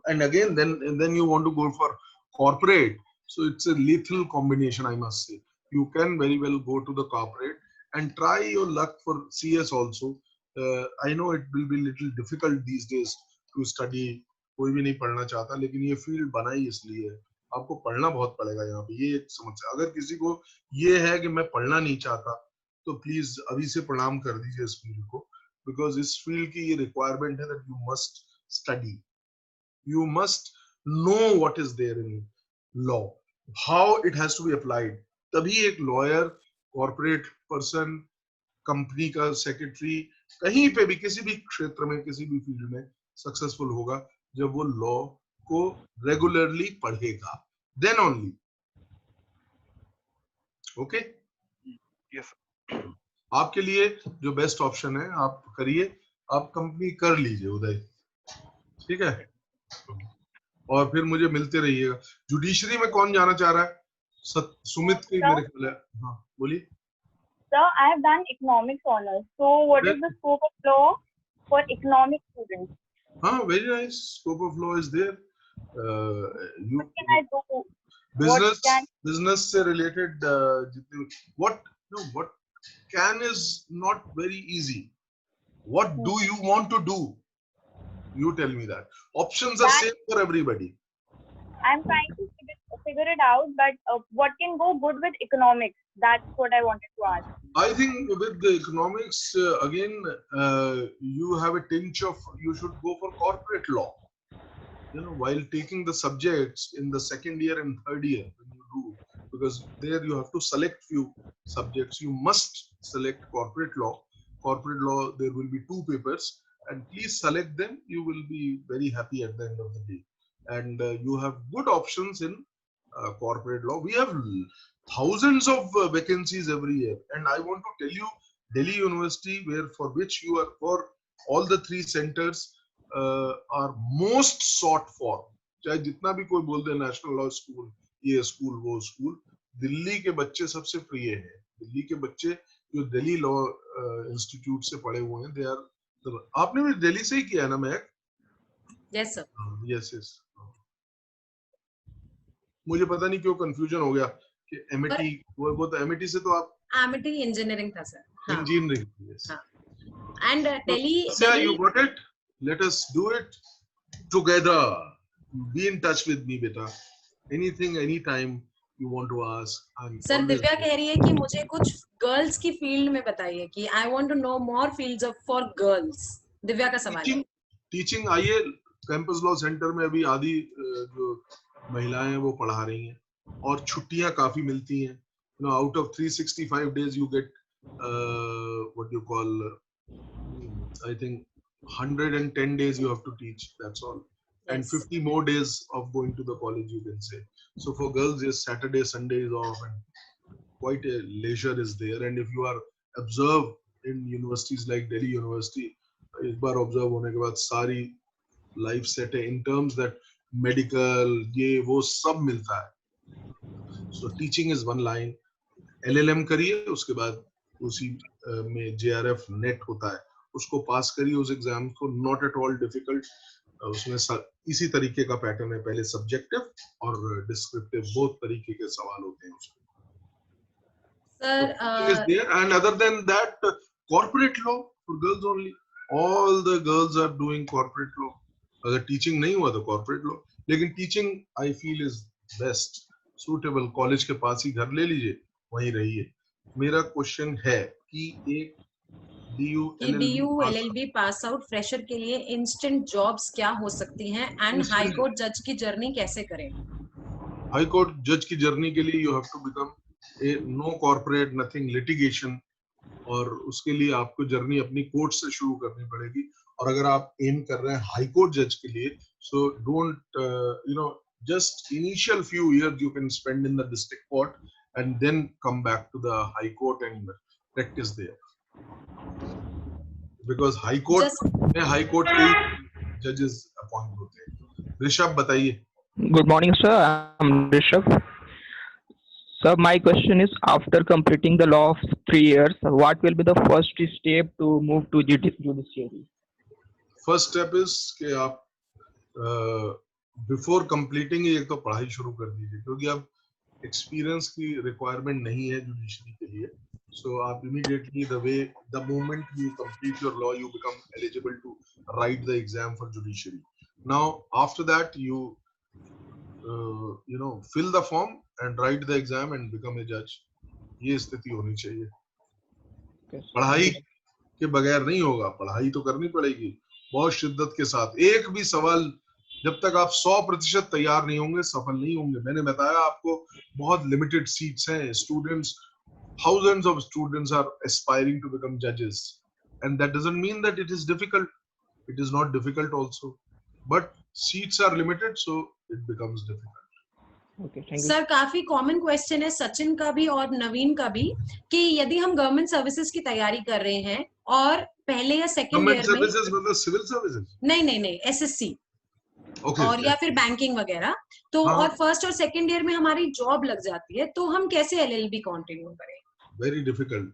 [SPEAKER 1] And again, then you want to go for corporate, so it's a lethal combination, I must say. You can very well go to the corporate, and try your luck for CS also. I know it will be little difficult these days to study. कोई भी नहीं पढ़ना चाहता, लेकिन ये field बनाई इसलिए है, आपको पढ़ना बहुत पड़ेगा यहाँ पे, ये एक समस्या। अगर किसी को ये है कि मैं पढ़ना नहीं चाहता, तो प्लीज अभी से प्रणाम कर दीजिए इस फील्ड को, बिकॉज इस फील्ड की ये रिक्वायरमेंट है that you must study, you must know what is there in law, how it has to be applied. तभी एक लॉयर, कॉर्पोरेट पर्सन, कंपनी का सेक्रेटरी, कहीं पे भी किसी भी क्षेत्र में किसी भी फील्ड में सक्सेसफुल होगा जब वो लॉ को रेगुलरली पढ़ेगा, देन ओनली। Okay,
[SPEAKER 11] yes.
[SPEAKER 1] आपके लिए जो बेस्ट ऑप्शन है आप करिए, आप कंपनी कर लीजिए उदय, ठीक है, और फिर मुझे मिलते रहिएगा। जुडिशरी में कौन जाना चाह रहा है? सुमित की मेरे ख्याल है। हाँ बोलिए।
[SPEAKER 7] Sir, I have done economics honors. So, what is the scope of law for economic students?
[SPEAKER 1] हाँ, very nice. Scope of law is there. You
[SPEAKER 7] What can I do?
[SPEAKER 1] business से related जितने what can is not very easy. What do you want to do? You tell me that. Options are same for everybody.
[SPEAKER 7] I'm trying to figure it out, but what can go good with economics? That's what I wanted to ask.
[SPEAKER 1] I think with the economics, again, you have a tinge of, you should go for corporate law. You know, while taking the subjects in the second year and third year, when you do, because there you have to select few subjects. You must select corporate law. Corporate law, there will be 2 papers, and please select them. You will be very happy at the end of the day. And you have good options in corporate law. We have thousands of vacancies every year, and I want to tell you, Delhi University, for which you are, for all the 3 centers are most sought for. चाहे जितना भी कोई बोल दे national law school, ये school वो school, Delhi के बच्चे सबसे प्रिय हैं। दिल्ली के बच्चे जो दिल्ली लॉ इंस्टीट्यूट से पढ़े हुए हैं, दे आर। आपने भी दिल्ली से ही किया है ना महक?
[SPEAKER 2] Yes sir.
[SPEAKER 1] Yes yes. मुझे पता नहीं क्यों कंफ्यूजन हो गया कि एमईटी, वो तो एमईटी से तो आप,
[SPEAKER 2] एमईटी इंजीनियरिंग था sir.
[SPEAKER 1] Engineering. Yes.
[SPEAKER 2] And Delhi,
[SPEAKER 1] you got it. Let us do it together. Be in touch with me, beta. Anything, anytime you want to ask.
[SPEAKER 2] Sir Divya कह रही है कि मुझे कुछ गर्ल्स की फील्ड में बताइए, कि I want to know more fields of for girls. Divya का सवाल है।
[SPEAKER 1] टीचिंग आइए, कैंपस लॉ सेंटर में अभी आधी जो महिलाएं वो पढ़ा रही हैं, और छुट्टियां काफी मिलती हैं। You know, out of 365 days you get what you call, I think 110 days you have to teach, that's all. And 50 more days of going to the college, you can say. So for girls, yes, Saturday, Sunday is off, and quite a leisure is there. And if you are observed in universities like Delhi University, एक बार observe होने के बाद सारी life set है, in terms that medical, ये वो सब मिलता है। So teaching is one line. LLM करिए, उसके बाद उसी में JRF नेट होता है, उसको पास करिए उस एग्जाम को, नॉट एट ऑल डिफिकल्ट। उसमें इसी तरीके का पैटर्न है, पहले सब्जेक्टिव और डिस्क्रिप्टिव, बहुत तरीके के सवाल होते हैं उसमें।
[SPEAKER 2] Sir
[SPEAKER 1] and other than that, corporate law for girls only. All the girls are doing corporate law. अगर टीचिंग नहीं हुआ तो कॉर्पोरेट लॉ, लेकिन teaching I feel is best suitable. College के पास ही घर ले लीजिए, वहीं रहिए। मेरा क्वेश्चन है कि एक DU LLB pass out fresher के लिए इंस्टेंट जॉब्स क्या हो सकती हैं, एंड हाई कोर्ट जज की जर्नी कैसे करें? हाई कोर्ट जज की जर्नी के लिए you have to become a no corporate, nothing litigation, और उसके लिए आपको जर्नी अपनी कोर्ट से शुरू करनी पड़ेगी। और अगर आप एम कर रहे हैं हाई कोर्ट जज के लिए, so don't you know, just initial few years you can spend in the district court and then come back to the high court and practice there, because high court में high court के judges appoint होते हैं। ऋषभ बताइए।
[SPEAKER 12] Good morning, sir. I'm Rishabh. Sir, my question is, after completing the law of 3 years, what will be the first step to move to judiciary?
[SPEAKER 1] First step is कि आप before completing एक तो पढ़ाई शुरू कर दीजिए, क्योंकि अब एक्सपीरियंस की रिक्वायरमेंट नहीं है जुडिशरी के लिए। So immediately the moment you complete your law, you become eligible to write the exam for judiciary. Now after that you fill the form and write the exam and become a judge. ये स्थिति होनी चाहिए. पढ़ाई के बगैर नहीं होगा, पढ़ाई तो करनी पड़ेगी बहुत शिद्दत के साथ. एक भी सवाल जब तक आप 100% तैयार नहीं होंगे सफल नहीं होंगे. मैंने बताया आपको बहुत लिमिटेड सीट्स हैं. Students, thousands of students are aspiring to become judges, and that doesn't mean that it is difficult. It is not difficult also, but seats are limited, so it becomes difficult.
[SPEAKER 12] Okay, thank you.
[SPEAKER 2] Sir काफी common question है सचिन का भी और नवीन का भी कि यदि हम गवर्नमेंट सर्विसेज की तैयारी कर रहे हैं और पहले या सेकंड ईयर में
[SPEAKER 1] मतलब सिविल सर्विसेज
[SPEAKER 2] नहीं एसएससी
[SPEAKER 1] okay,
[SPEAKER 2] और या फिर बैंकिंग वगैरह तो
[SPEAKER 1] हाँ.
[SPEAKER 2] और फर्स्ट और सेकंड ईयर में हमारी जॉब लग जाती है तो हम कैसे एलएलबी कंटिन्यू करें?
[SPEAKER 1] Very difficult.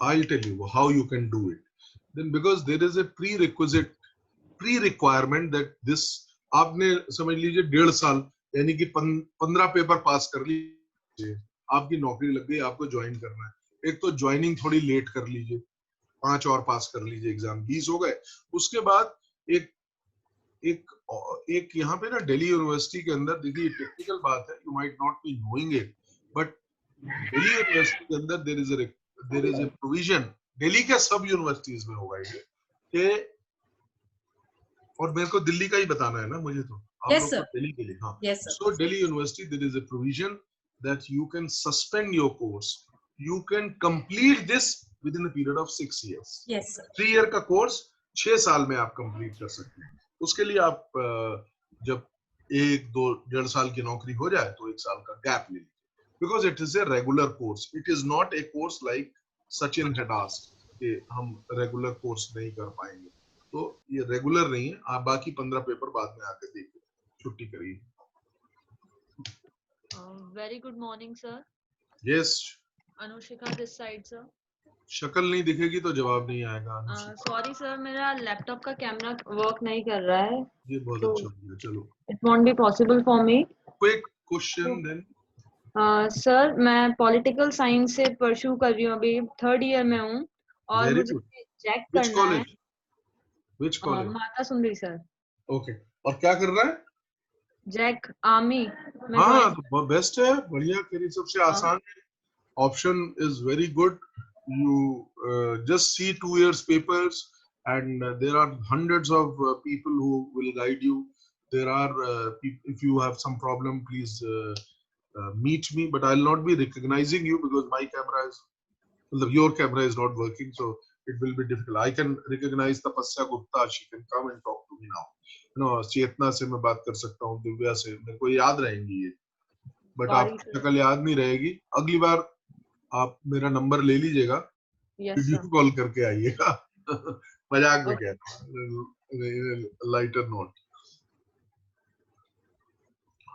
[SPEAKER 1] I'll tell you how you can do it. Then because there is a pre-requirement that this आपने समझ लीजिए 1.5 साल यानी कि 15 पेपर पास कर लीजिए, आपकी नौकरी लग गई, आपको ज्वाइन करना है. एक तो ज्वाइनिंग थोड़ी लेट कर लीजिए, 5 और पास कर लीजिए, एग्जाम 20 हो गए. उसके बाद एक यहाँ पे ना दिल्ली यूनिवर्सिटी के अंदर, देखिए टेक्निकल बात है, you might not be knowing it, but Delhi university के अंदर there is a provision. Delhi के सब यूनिवर्सिटीज में होगा ये कि, और मेरे को दिल्ली का ही बताना है ना मुझे, तो आप लोग को दिल्ली के लिए. हाँ, so Delhi university there is a provision that you can suspend your course, you can complete this within a period of 6 years. 3 year का कोर्स 6 साल में आप कंप्लीट कर सकते हैं. उसके लिए आप जब 1-2-1.5 साल की नौकरी हो जाए तो 1 साल का गैप ले लीजिए. Because it is a regular course. It is not a course like Sachin had asked कि हम regular course नहीं कर पाएंगे. तो ये regular नहीं है. आप बाकी 15 पेपर बाद में आके देखिए, छुट्टी करिए.
[SPEAKER 13] Very good morning, sir.
[SPEAKER 1] Yes.
[SPEAKER 13] Anushika this side, sir.
[SPEAKER 1] शक्ल नहीं दिखेगी तो जवाब नहीं आएगा.
[SPEAKER 13] Sorry sir, मेरा लैपटॉप का कैमरा वर्क नहीं कर रहा है.
[SPEAKER 1] ये बहुत अच्छा हो गया. चलो.
[SPEAKER 13] It won't be possible for me.
[SPEAKER 1] Quick question then.
[SPEAKER 13] Sir मैं पॉलिटिकल साइंस से परस्यू कर रही हूँ, अभी 3rd ईयर में हूँ और मुझे चेक करना है.
[SPEAKER 1] Which college?
[SPEAKER 13] Mata Sundari sir.
[SPEAKER 1] Okay. और क्या कर रहा है?
[SPEAKER 13] JAG army.
[SPEAKER 1] हाँ तो बेस्ट है, बढ़िया. तेरी सबसे आसान है. Option is very good. You just see 2 years papers and there are hundreds of people who will guide you. There are if you have some problem, please meet me, but I'll not be recognizing you because my camera is, your camera is not working, so it will be difficult. I can recognize Tapasya Gupta. She can come and talk to me now. You know, चेतना से मैं बात कर सकता हूँ, दिव्या से, मेरे को याद रहेंगी ये, बट आपकी शक्ल याद नहीं रहेगी. अगली बार आप मेरा नंबर ले लीजिएगा, वीडियो कॉल करके आइएगा. मजाक में कह रहा हूँ, लाइटर नोट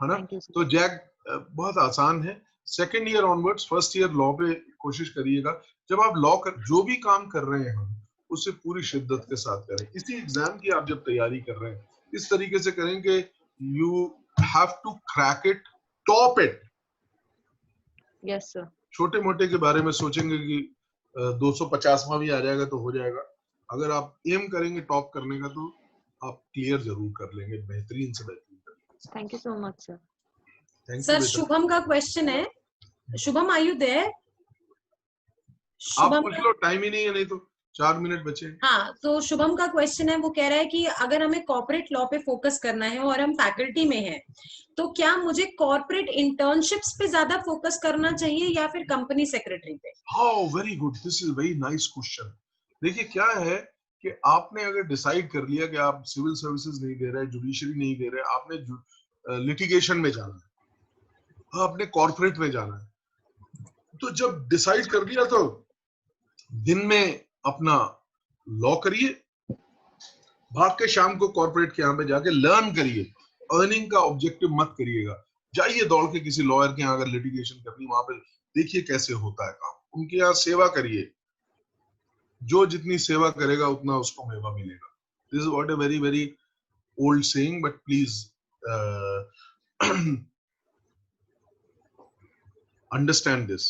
[SPEAKER 1] है ना. तो जैक बहुत आसान है. 2nd year onwards 1st year law पे कोशिश करिएगा. जब आप लॉ कर जो भी काम कर रहे हैं उसे पूरी शिद्दत के साथ करें. इसी एग्जाम की आप जब तैयारी कर रहे हैं इस तरीके से करें कि you have to crack it, top it.
[SPEAKER 13] Yes sir.
[SPEAKER 1] छोटे मोटे के बारे में सोचेंगे कि 250वां भी आ जाएगा तो हो जाएगा. अगर आप एम करेंगे टॉप करने का तो आप क्लियर जरूर कर लेंगे, बेहतरीन से बेहतरीन.
[SPEAKER 13] Thank you so much sir.
[SPEAKER 2] Sir Shubham का क्वेश्चन है. Shubham are you there?
[SPEAKER 1] आप पूछ लो, टाइम ही नहीं है, नहीं तो 4 मिनट बचे.
[SPEAKER 2] हाँ, तो शुभम का क्वेश्चन है, वो कह रहा है कि अगर हमें कॉर्पोरेट लॉ पे फोकस करना है और हम फैकल्टी में हैं तो क्या मुझे कॉर्पोरेट इंटर्नशिप्स पे ज्यादा फोकस करना चाहिए या फिर कंपनी सेक्रेटरी पे?
[SPEAKER 1] How very good, this is very nice question. देखिए क्या है कि आपने अगर डिसाइड कर लिया कि आप सिविल सर्विसेज नहीं दे रहे, जुडिशरी नहीं दे रहे, आपने लिटिगेशन में जाना है, आपने कॉर्पोरेट में जाना है, तो जब डिसाइड कर लिया तो दिन में अपना लॉ करिए, भाग के शाम को कॉर्पोरेट के यहाँ पे जाके लर्न करिए. अर्निंग का ऑब्जेक्टिव मत करिएगा. जाइए दौड़ के किसी लॉयर के यहाँ अगर लिटिगेशन करनी, वहां पे देखिए कैसे होता है काम, उनके यहाँ सेवा करिए. जो जितनी सेवा करेगा उतना उसको मेवा मिलेगा. This is what a very very old saying, but please understand this.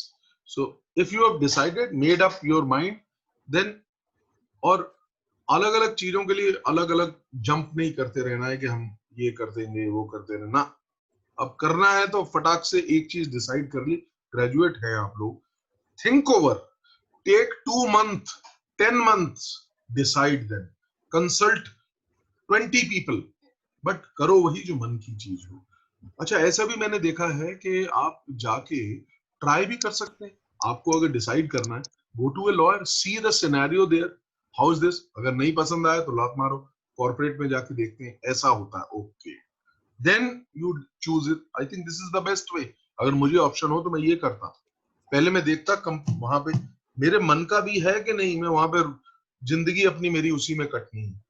[SPEAKER 1] So if you have decided, made up your mind, then और अलग अलग चीजों के लिए अलग अलग जंप नहीं करते रहना है कि हम ये कर देंगे वो कर देंगे ना। अब करना है तो फटाक से एक चीज डिसाइड कर ली, ग्रेजुएट है आप लोग, think over, take 2 months 10 months, decide, then consult 20 people, but करो वही जो मन की चीज हो। अच्छा, ऐसा भी मैंने देखा है कि आप जाके ट्राई भी कर सकते हैं। आपको अगर डिसाइड करना है, go to a lawyer, see the scenario there, how is this, अगर नहीं पसंद आया तो लात मारो, कॉर्पोरेट में जाके देखते हैं ऐसा होता है, okay, then you choose it. I think this is the best way. अगर मुझे ऑप्शन हो तो मैं ये करता, पहले मैं देखता वहां पे मेरे मन का भी है कि नहीं, मैं वहां पे जिंदगी अपनी मेरी उसी में कटनी है।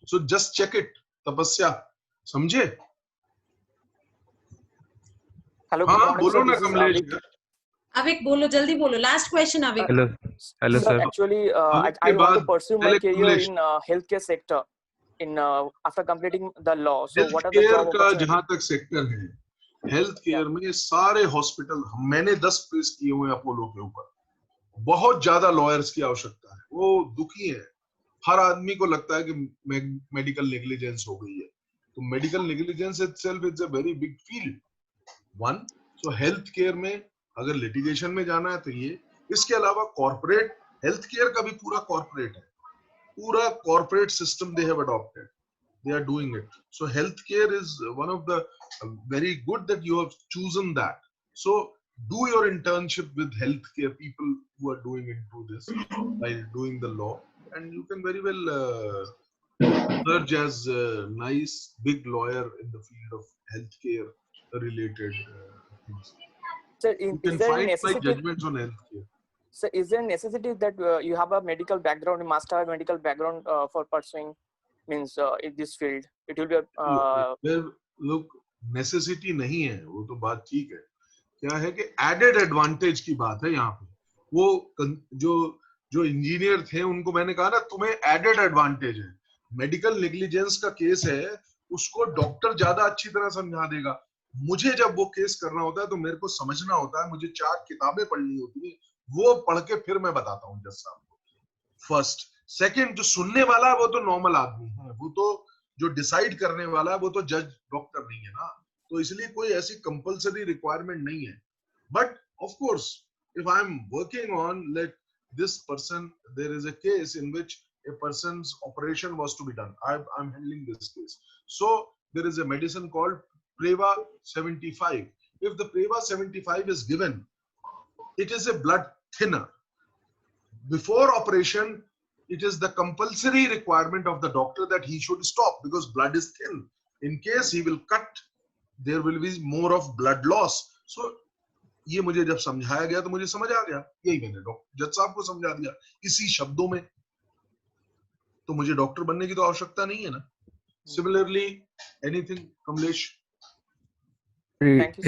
[SPEAKER 1] सो जस्ट चेक इट, तपस्या, समझे?
[SPEAKER 5] हेलो,
[SPEAKER 1] हाँ बोलो ना कमलेश।
[SPEAKER 2] अविक बोलो, जल्दी बोलो, last question Avik.
[SPEAKER 12] Hello sir.
[SPEAKER 5] Actually, I want to pursue my career in healthcare sector in after completing the law. So what are the job opportunities?
[SPEAKER 1] जहाँ तक सेक्टर है, हेल्थ केयर में सारे हॉस्पिटल, मैंने 10 प्लेस किए हुए हैं Apollo के ऊपर। बहुत ज्यादा लॉयर्स की आवश्यकता है, वो दुखी है। हर आदमी को लगता है कि मेडिकल नेग्लिजेंस हो गई है, तो medical negligence itself is a very big field one. So health care में अगर लिटिगेशन में जाना है तो ये, इसके अलावा कॉर्पोरेट हेल्थ केयर का भी पूरा कॉर्पोरेट है, पूरा corporate system they have adopted, they are doing it. So healthcare is one of the very good that you have chosen that. So do your internship with healthcare people who are doing into this by doing the law, and you can very well emerge as a nice big lawyer in the field of healthcare related things.
[SPEAKER 5] Sir,
[SPEAKER 1] You can
[SPEAKER 5] is there
[SPEAKER 1] find my
[SPEAKER 5] necessity?
[SPEAKER 1] judgments on healthcare.
[SPEAKER 5] So is there necessity that you have a medical background, master medical background for pursuing means in this field? It will be a
[SPEAKER 1] look, necessity नहीं है, वो तो बात ठीक है। क्या है कि एडेड एडवांटेज की बात है यहाँ पे। वो जो इंजीनियर थे उनको मैंने कहा ना, तुम्हें एडेड एडवांटेज है। मेडिकल नेग्लिजेंस का केस है, उसको डॉक्टर ज्यादा अच्छी तरह समझा देगा। मुझे जब वो केस करना होता है तो मेरे को समझना होता है, मुझे 4 किताबें पढ़नी होती है, वो पढ़ के फिर मैं बताता हूँ जज साहब को। फर्स्ट, सेकंड, जो सुनने वाला है वो तो नॉर्मल आदमी है, वो तो जो डिसाइड करने वाला है वो तो जज डॉक्टर नहीं है ना, तो इसलिए कोई ऐसी कंपलसरी रिक्वायरमेंट नहीं है। But of course if I am working on like this person, there is a case in which a person's operation was to be done, I'm handling this case, so there is a medicine called Preva 75. If the Preva 75 is given, it is a blood thinner. Before operation, it is the compulsory requirement of the doctor that he should stop because blood is thin. In case he will cut, there will be more of blood loss. So ये मुझे जब समझाया गया तो मुझे समझ आ गया, यही मैंने डॉक्टर जज साहब को समझा दिया इसी शब्दों में, तो मुझे डॉक्टर बनने की तो आवश्यकता नहीं है ना। Similarly, anything, Kamlesh?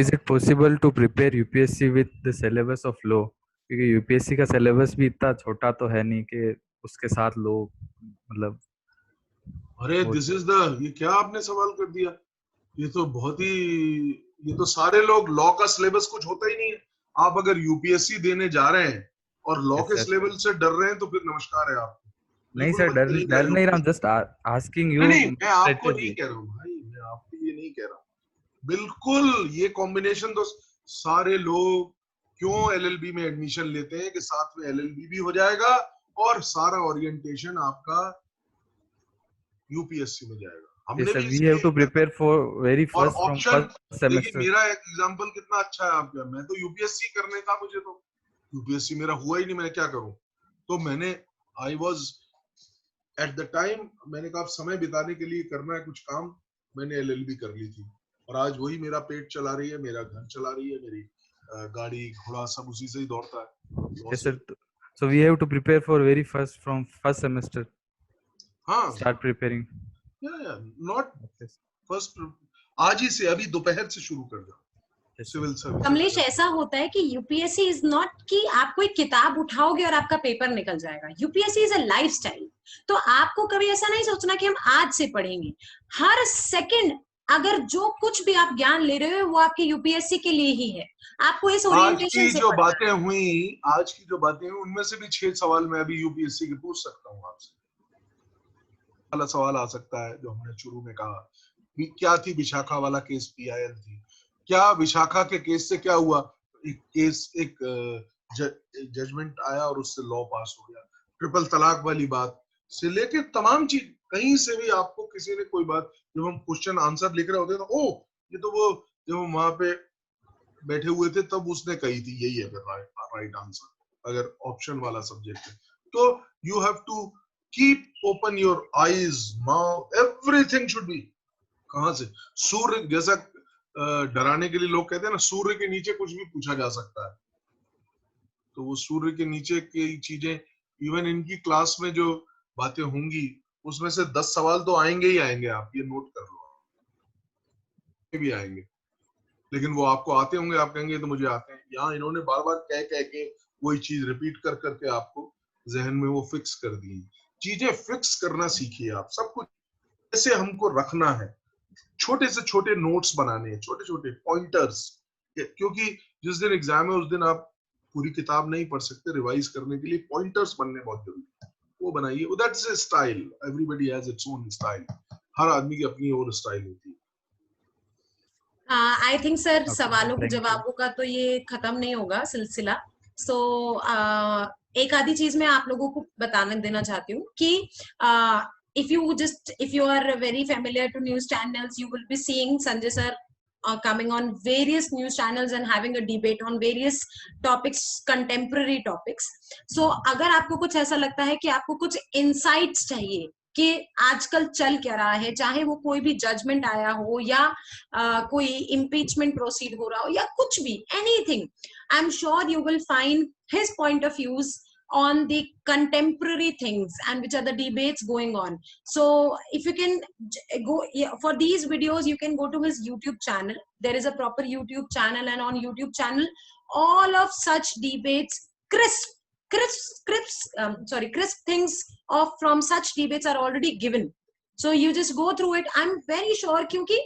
[SPEAKER 14] Is it possible to prepare UPSC with the syllabus of law? क्योंकि UPSC का syllabus भी इतना छोटा तो है नहीं कि उसके साथ लो, मतलब
[SPEAKER 1] अरे this is the, ये क्या आपने सवाल कर दिया, ये तो बहुत ही, ये तो सारे लोग लॉ का सिलेबस कुछ होता ही नहीं है। आप अगर UPSC देने जा रहे हैं और लॉ के सिलेबस से डर रहे हैं तो फिर नमस्कार है आपको।
[SPEAKER 14] नहीं सर, डर नहीं रहा हूँ, जस्ट आस्किंग यू।
[SPEAKER 1] नहीं, मैं आपको नहीं कह रहा हूँ भाई, मैं आपको ये नहीं कह रहा हूँ। बिल्कुल ये कॉम्बिनेशन तो सारे लोग क्यों LLB में एडमिशन लेते हैं कि साथ में LLB भी हो जाएगा और सारा ओरिएंटेशन आपका UPSC में जाएगा। हमने
[SPEAKER 14] yes,
[SPEAKER 1] भी
[SPEAKER 14] we have to prepare for very first from first semester.
[SPEAKER 1] मेरा एग्जांपल कितना अच्छा है आपका, मैं तो UPSC करने था, मुझे तो UPSC मेरा हुआ ही नहीं, मैं क्या करूं। तो मैंने I was at the time, मैंने कहा समय बिताने के लिए करना है कुछ काम, मैंने LLB कर ली थी और आज वही मेरा पेट चला रही है, मेरा घर चला रही है, मेरी गाड़ी घोड़ा सब उसी से ही दौड़ता है।
[SPEAKER 14] Yes sir, so we have to prepare for very first from first semester.
[SPEAKER 1] हाँ,
[SPEAKER 14] start preparing.
[SPEAKER 1] Yeah, not first, आज ही से, अभी दोपहर से शुरू कर दो सिविल सर्विस।
[SPEAKER 2] कमलेश, ऐसा होता है कि यूपीएससी इज नॉट कि आप कोई किताब उठाओगे और आपका पेपर निकल जाएगा। UPSC is a lifestyle. तो आपको कभी ऐसा नहीं सोचना कि हम आज से पढ़ेंगे, हर सेकंड अगर जो कुछ भी आप ज्ञान ले रहे हो वो आपके यूपीएससी के लिए ही है, आपको इस
[SPEAKER 1] आज
[SPEAKER 2] ओरिएंटेशन
[SPEAKER 1] की
[SPEAKER 2] से
[SPEAKER 1] जो
[SPEAKER 2] पढ़ना है।
[SPEAKER 1] बातें हुई, आज की जो बातें हुई, उनमें से भी 6 सवाल मैं अभी यूपीएससी के पूछ सकता हूँ आपसे। वाला सवाल आ सकता है जो हमने शुरू में कहा कि क्या थी विशाखा वाला केस, पीआईएल थी क्या, विशाखा के केस से क्या हुआ, एक केस, एक जजमेंट आया और उससे लॉ पास हो गया, ट्रिपल तलाक वाली बात से लेके तमाम चीज, कहीं से भी आपको किसी ने कोई बात, जब हम क्वेश्चन आंसर लिख रहे होते हैं तो ओ ये तो वो जब हम वहां पे बैठे हुए थे तब उसने कही थी, यही है राइट आंसर अगर ऑप्शन वाला सब्जेक्ट है। तो you have to keep open your eyes, mouth, everything should be. कहां से सूर्य जैसा डराने के लिए लोग कहते हैं ना, सूर्य के नीचे कुछ भी पूछा जा सकता है, तो वो सूर्य के नीचे की चीजें, इवन इनकी क्लास में जो बातें होंगी उसमें से 10 सवाल तो आएंगे ही आएंगे, आप ये नोट कर लो, भी आएंगे, लेकिन वो आपको आते होंगे, आप कहेंगे तो मुझे आते हैं। यहाँ इन्होंने बार बार कह के वही चीज रिपीट कर करके आपको जहन में वो फिक्स कर दी। चीजें फिक्स करना सीखिए आप, सब कुछ कैसे हमको रखना है, छोटे से छोटे नोट्स बनाने हैं, छोटे छोटे पॉइंटर्स, क्योंकि जिस दिन एग्जाम है उस दिन आप पूरी किताब नहीं पढ़ सकते, रिवाइज करने के लिए पॉइंटर्स बनने बहुत जरूरी है, वो बनाइए। That's a style, everybody has its own style, हर आदमी की अपनी और स्टाइल होती है।
[SPEAKER 2] आई थिंक सर सवालों
[SPEAKER 14] thank you.
[SPEAKER 2] जवाबों का तो ये खत्म नहीं होगा सिलसिला। सो एक आधी चीज मैं आप लोगों को बताने देना चाहती हूँ कि if you are very familiar to news channels, you will be seeing Sanjay sir coming on various news channels and having a debate on various topics, contemporary topics. So अगर आपको कुछ ऐसा लगता है कि आपको कुछ insights चाहिए कि आजकल चल क्या रहा है, चाहे वो कोई भी जजमेंट आया हो या कोई इम्पीचमेंट प्रोसीड हो रहा हो या कुछ भी, anything, I am sure you will find his point of views on the contemporary things and which are the debates going on. So if you can go for these videos, you can go to his YouTube channel. There is a proper YouTube channel, and on YouTube channel all of such debates, crisp things from such debates are already given. So you just go through it. I'm very sure क्योंकि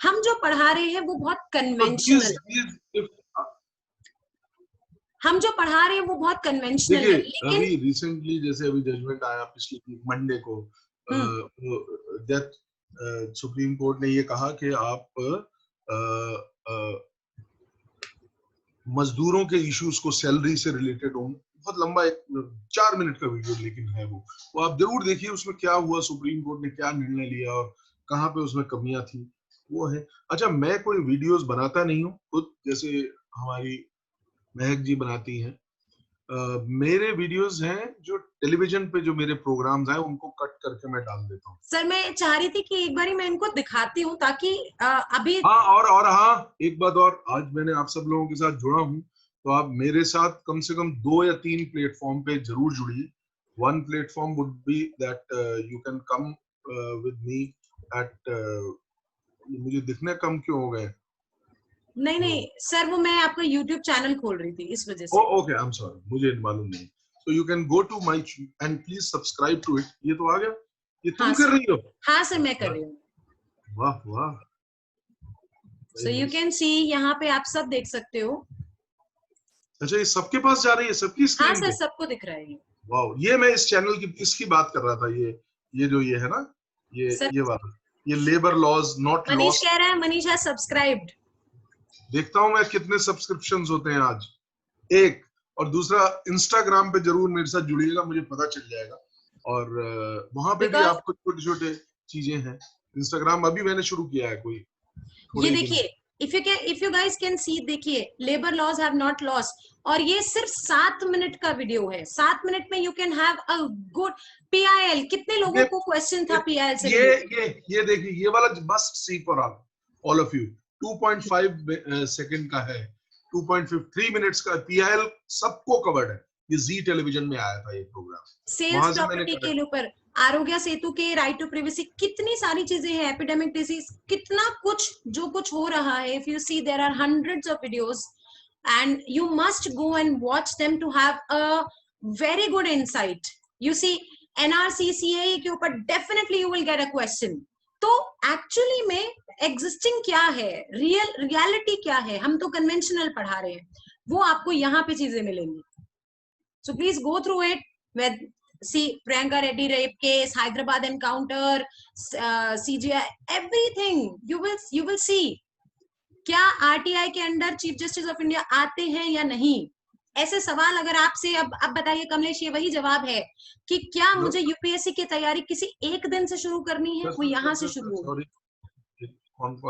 [SPEAKER 2] हम जो पढ़ा रहे हैं वो बहुत conventional, हम जो पढ़ा रहे हैं वो बहुत कन्वेंशनल है। लेकिन
[SPEAKER 1] अभी रिसेंटली जैसे अभी जजमेंट आया पिछले मंडे को, सुप्रीम कोर्ट ने ये कहा कि आप मजदूरों के इश्यूज को सैलरी से रिलेटेड हो, बहुत लंबा एक 4 मिनट का वीडियो लेकिन है वो आप जरूर देखिए, उसमें क्या हुआ, सुप्रीम कोर्ट ने क्या निर्णय लिया और कहाँ पे उसमें कमियां थी, वो है। अच्छा, मैं कोई वीडियोस बनाता नहीं हूँ खुद, जैसे हमारी महक जी बनाती हैं। मेरे वीडियोस हैं जो टेलीविजन पे जो मेरे प्रोग्राम्स हैं उनको कट करके मैं डाल देता हूँ।
[SPEAKER 2] सर मैं चाह रही थी कि एक बारी मैं इनको दिखाती हूँ ताकि अभी
[SPEAKER 1] और हाँ एक बात और, आज मैंने आप सब लोगों के साथ जुड़ा हूँ तो आप मेरे साथ कम से कम 2 या 3 प्लेटफॉर्म पे जरूर जुड़िए। One platform would be that you can come with me at, मुझे दिखने कम क्यों हो गए?
[SPEAKER 2] नहीं सर, वो मैं आपका YouTube चैनल खोल रही थी इस वजह से।
[SPEAKER 1] ओके, आई एम सॉरी, मुझे मालूम नहीं। So you can go to my and please subscribe to it. ये तो आ गया, ये तुम कर रही हो?
[SPEAKER 2] हाँ सर, मैं कर रही हूँ।
[SPEAKER 1] वाह वाह।
[SPEAKER 2] So you can see, यहाँ पे आप सब देख सकते हो।
[SPEAKER 1] अच्छा, ये सबके पास जा रही है, सबकी स्क्रीन?
[SPEAKER 2] हाँ सर, सबको दिख रहा है।
[SPEAKER 1] वाह, ये मैं इस चैनल की इसकी बात कर रहा था, ये जो ये है ना, ये वाला, ये labour laws not loss.
[SPEAKER 2] Manish कह रहा है मनीष हैज सब्सक्राइब्ड।
[SPEAKER 1] देखता हूँ मैं कितने सब्सक्रिप्शंस होते हैं आज, एक। और दूसरा, इंस्टाग्राम पे जरूर मेरे साथ जुड़िएगा, मुझे पता चल जाएगा। और वहां पे भी आपको छोटे छोटे चीजें हैं। इंस्टाग्राम अभी मैंने शुरू किया है कोई।
[SPEAKER 2] ये देखिए, if you guys can see, देखिए labour laws have not lost, और ये सिर्फ 7 मिनट का वीडियो है। 7 मिनट में you can have a good PIL। कितने लोगों को क्वेश्चन था PIL से?
[SPEAKER 1] ये देखिए, ये वाला must see for all of you. 2.5 second का है, 2.3 मिनट्स का PIL, सबको कवर्ड है। ये जी टेलीविजन में आया था ये प्रोग्राम।
[SPEAKER 2] सेल्स प्रॉपर्टी के ऊपर, आरोग्य सेतु के राइट टू प्राइवेसी, कितनी सारी चीजें हैं, एपिडेमिक डिजीज, कितना कुछ जो कुछ हो रहा है। If you see, there are hundreds of videos and you must go and watch them to have a very good insight. You see, NRCCA के ऊपर definitely you will get a question. तो एक्चुअली में existing क्या है, reality क्या है, हम तो कन्वेंशनल पढ़ा रहे हैं, वो आपको यहाँ पे चीजें मिलेंगी. So please go through it. With see Priyanka Reddy rape case, Hyderabad encounter, CGI, everything you will see. क्या RTI के under chief justice of India आते हैं या नहीं, ऐसे सवाल अगर आपसे अब बताइए कमलेश, ये वही जवाब है कि क्या मुझे यूपीएससी की तैयारी किसी एक दिन से शुरू करनी है, वो यहाँ से शुरू हो.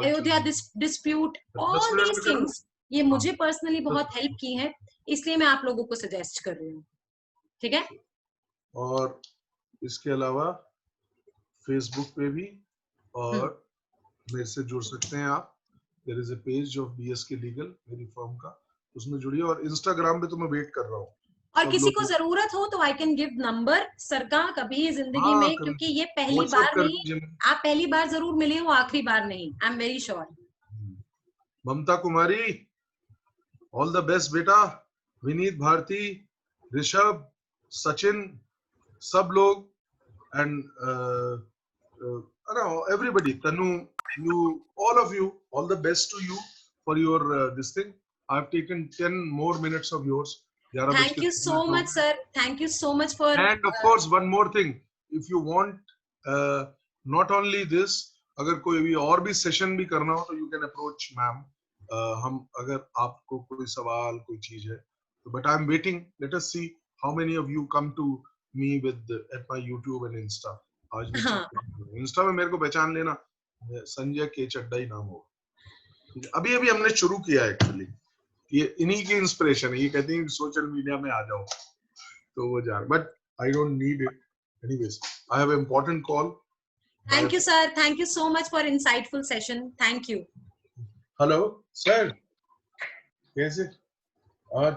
[SPEAKER 2] Ayodhya dispute, all these things ये मुझे पर्सनली बहुत हेल्प की है, इसलिए मैं आप लोगों को सजेस्ट कर रही हूँ. ठीक है.
[SPEAKER 1] और इसके अलावा फेसबुक पे भी और मेरे से जुड़ सकते हैं आप. There is a page of BSK legal, मेरी फर्म का, उसमें जुड़िए. और इंस्टाग्राम पे तो मैं वेट कर रहा हूँ.
[SPEAKER 2] और किसी को जरूरत हो तो I can give number sir का कभी जिंदगी में, क्योंकि ये पहली बार नहीं, आप पहली बार जरूर मिले हो, आखिरी बार नहीं. I am very sure.
[SPEAKER 1] Mamta Kumari, all the best बेटा. विनीत भारती, ऋषभ, सचिन, सब लोग, and everybody, Tanu, you, all of you, all the best to you for your this thing. I've taken 10 more minutes of yours.
[SPEAKER 2] Thank you so much, sir. Thank you so much for.
[SPEAKER 1] And of course, one more thing. If you want, not only this, अगर कोई भी और भी session भी करना हो तो you can approach ma'am. हम अगर आपको कोई सवाल कोई चीज है तो, but I'm waiting. Let us see how many of you come to me with at my YouTube and Insta. आज भी इंस्टा में मेरे को पहचान लेना, संजय के चड्डा ही नाम होगा. अभी हमने शुरू किया है एक्चुअली. ये इन्हीं की इंस्पिरेशन है. ये कहते हैं सोशल मीडिया में आ जाओ तो वो जा रहा, but I don't need it. Anyways, I have important call.
[SPEAKER 2] Thank you sir. Thank you so much for insightful session. Thank you.
[SPEAKER 1] Hello sir, कैसे?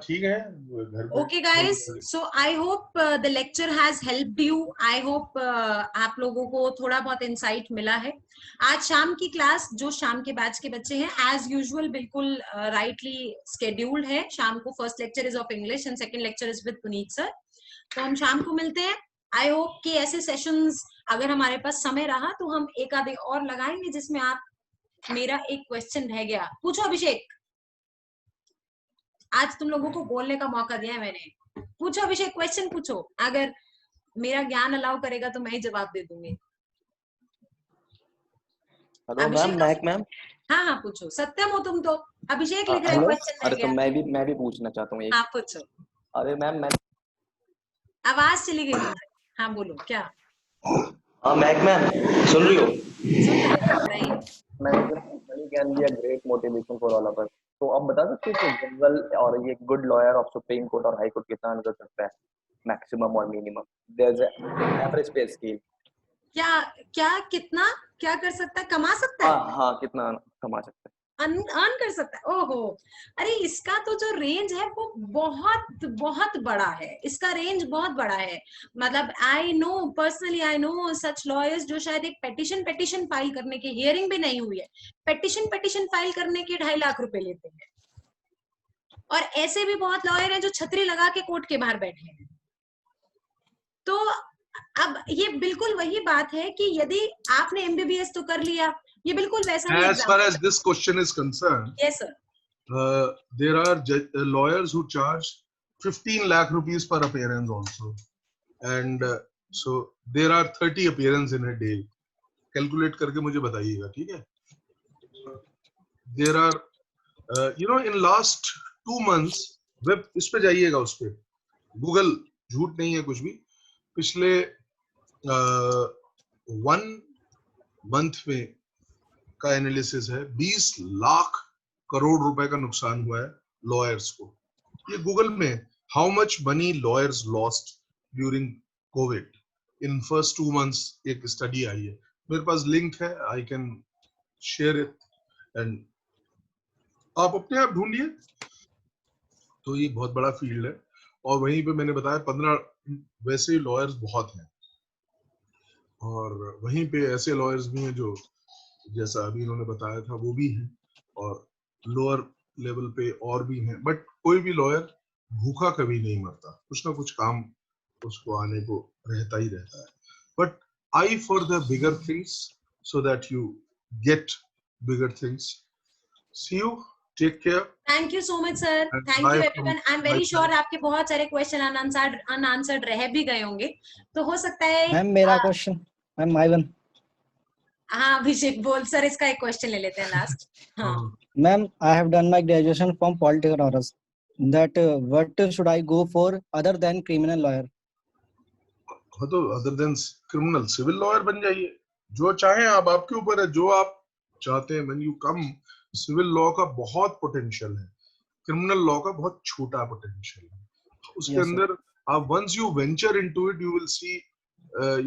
[SPEAKER 1] ठीक है घर पे.
[SPEAKER 2] Okay guys, so I hope the lecture has helped you. I hope आप लोगों को थोड़ा बहुत इंसाइट मिला है. आज शाम की क्लास जो शाम के बैच के बच्चे हैं एज यूजुअल बिल्कुल राइटली स्केड्यूल्ड है. शाम को first lecture is of English and second lecture is with Puneet sir. तो हम शाम को मिलते हैं. आई होप कि ऐसे सेशंस अगर हमारे पास समय रहा तो हम एक आधे और लगाएंगे जिसमें आप, मेरा एक क्वेश्चन रह गया, पूछो अभिषेक. आज तुम लोगों को बोलने का मौका दिया है मैंने. पूछो अभिषेक, क्वेश्चन पूछो. अगर मेरा ज्ञान अलाउ करेगा तो मैं ही जवाब दे दूंगी.
[SPEAKER 15] हेलो मैम, महक मैम.
[SPEAKER 2] हाँ पूछो. सत्यम हो तुम तो. अभिषेक लिख रहे क्वेश्चन.
[SPEAKER 15] अरे तो मैं भी पूछना चाहता हूँ.
[SPEAKER 2] हाँ पूछो.
[SPEAKER 15] अरे मैम, मैं
[SPEAKER 2] आवाज चली गई. हाँ बोलो क्या.
[SPEAKER 15] हाँ महक मैम, सुन रही हो?
[SPEAKER 2] Money
[SPEAKER 15] can be a great motivation for all of us. तो आप बता सकते हो कि जनरल और ये good lawyer of supreme court और हाई कोर्ट कितना अर्न कर सकता है, मैक्सिमम और minimum? There is average pay scale.
[SPEAKER 2] क्या कितना क्या कर सकता है, कमा सकता है?
[SPEAKER 15] हाँ कितना कमा सकता है,
[SPEAKER 2] अर्न कर सकता है. ओहो, अरे इसका तो जो रेंज है वो बहुत बहुत बड़ा है. इसका रेंज बहुत बड़ा है. मतलब I know personally, I know such lawyers जो शायद एक पेटिशन फाइल करने की, हियरिंग भी नहीं हुई है, पेटिशन फाइल करने के 2.5 लाख रुपए लेते हैं. और ऐसे भी बहुत लॉयर हैं जो छतरी लगा के कोर्ट के बाहर बैठे हैं. तो अब ये बिल्कुल वही बात है कि यदि आपने MBBS तो कर लिया, ये बिल्कुल वैसा नहीं.
[SPEAKER 1] As far as this question is concerned,
[SPEAKER 2] yes sir,
[SPEAKER 1] there are lawyers who charge 15 lakh rupees per appearance also, and so there are 30 appearances in a day. Calculate करके मुझे बताइएगा, ठीक है? There are in last 2 months, web इस पे जाइएगा, उस पे Google, झूठ नहीं है कुछ भी, पिछले 1 मंथ में का एनालिसिस है. 20 लाख करोड़ रुपए का नुकसान हुआ है लॉयर्स को. ये गूगल में how much money lawyers lost during Covid in first 2 months एक स्टडी आई है. मेरे पास लिंक है, I can share it and आप अपने आप ढूंढिए. तो ये बहुत बड़ा फील्ड है. और वहीं पे मैंने बताया 15 वैसे लॉयर्स बहुत हैं, और वहीं पे ऐसे लॉयर्स भी हैं जो जैसा अभी इन्होंने बताया था वो भी हैं, और लोअर लेवल पे और भी हैं. बट कोई भी लॉयर भूखा कभी नहीं मरता, कुछ ना कुछ काम उसको आने को रहता ही रहता है. But I for the bigger things, so that you get bigger things. See you. Take care.
[SPEAKER 2] Thank you so much, sir.
[SPEAKER 1] And
[SPEAKER 2] Thank
[SPEAKER 1] bye
[SPEAKER 2] you
[SPEAKER 1] from
[SPEAKER 2] everyone. I'm
[SPEAKER 1] my
[SPEAKER 2] very sure
[SPEAKER 1] side.
[SPEAKER 2] आपके बहुत सारे question unanswered रह भी गए होंगे, तो हो सकता है
[SPEAKER 9] मैम मेरा क्वेश्चन, मैम माय वन।
[SPEAKER 2] हाँ अभिषेक बोल सर, इसका एक क्वेश्चन ले लेते हैं लास्ट। हाँ
[SPEAKER 9] ma'am I have done my graduation from political honours, that what should I go for other than criminal lawyer?
[SPEAKER 1] हाँ तो other than criminal civil lawyer बन जाइए, जो चाहें आप, आपके ऊपर है जो आप चाहते हैं। When you come, civil law का बहुत पोटेंशियल है, क्रिमिनल लॉ का बहुत छोटा पोटेंशियल है। उसके
[SPEAKER 9] Yes, sir.
[SPEAKER 1] अंदर आप once you venture into it, you will see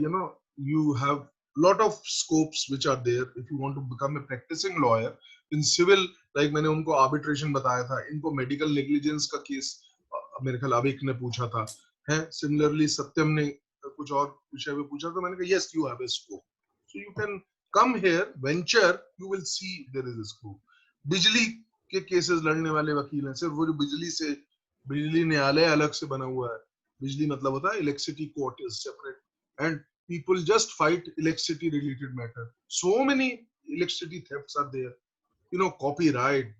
[SPEAKER 1] you know, you have lot of scopes which are there if you want to become a practicing lawyer in civil. Like मैंने उनको arbitration बताया था, इनको medical negligence का case मेरे ख्याल अभिक ने पूछा था, है similarly सत्यम ने कुछ और विषय पे पूछा था, मैंने कहा yes you have a scope, so you can come here, venture, you will see there is a scope. बिजली के केसेस लड़ने वाले वकील हैं, सिर्फ वो जो बिजली से, बिजली न्यायालय अलग से बना हुआ है, बिजली मतलब होता है electricity court is separate, and people just fight electricity related matter. So many electricity thefts are there, you know, copyright,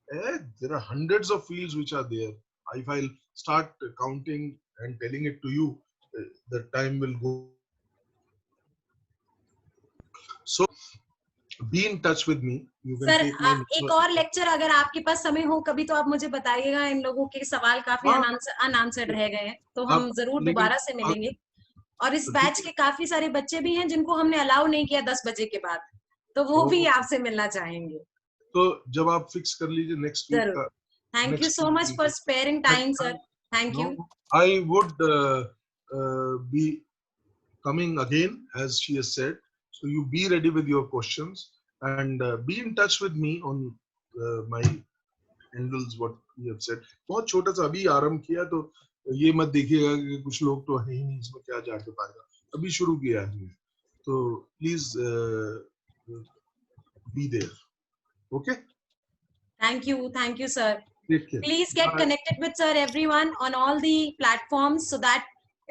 [SPEAKER 1] there are hundreds of fields which are there. If I'll start counting and telling it to you, the time will go. So be in touch with me. You can
[SPEAKER 2] sir
[SPEAKER 1] take my
[SPEAKER 2] एक और lecture अगर आपके पास समय हो कभी तो आप मुझे बताइएगा, इन लोगों के सवाल काफी अनआंसर्ड रह गए हैं, तो हम जरूर दोबारा से मिलेंगे। और इस बैच के काफी सारे बच्चे भी हैं जिनको हमने अलाउ नहीं किया 10 बजे के बाद, तो वो भी आपसे मिलना चाहेंगे।
[SPEAKER 1] तो जब आप फिक्स कर लीजिए नेक्स्ट वीक का।
[SPEAKER 2] Thank you so much for sparing time sir, thank you.
[SPEAKER 1] I would be coming again as she has said, so you be ready with your questions and be in touch with me on my handles what you have said. बहुत छोटा सा अभी आरंभ किया, तो ये मत देखिएगा कि कुछ लोग तो है ही नहीं, इसमें क्या जाके पाएगा, अभी शुरू किया है, तो please be there. Okay,
[SPEAKER 2] thank you sir. Please get connected with sir everyone on all the platforms so that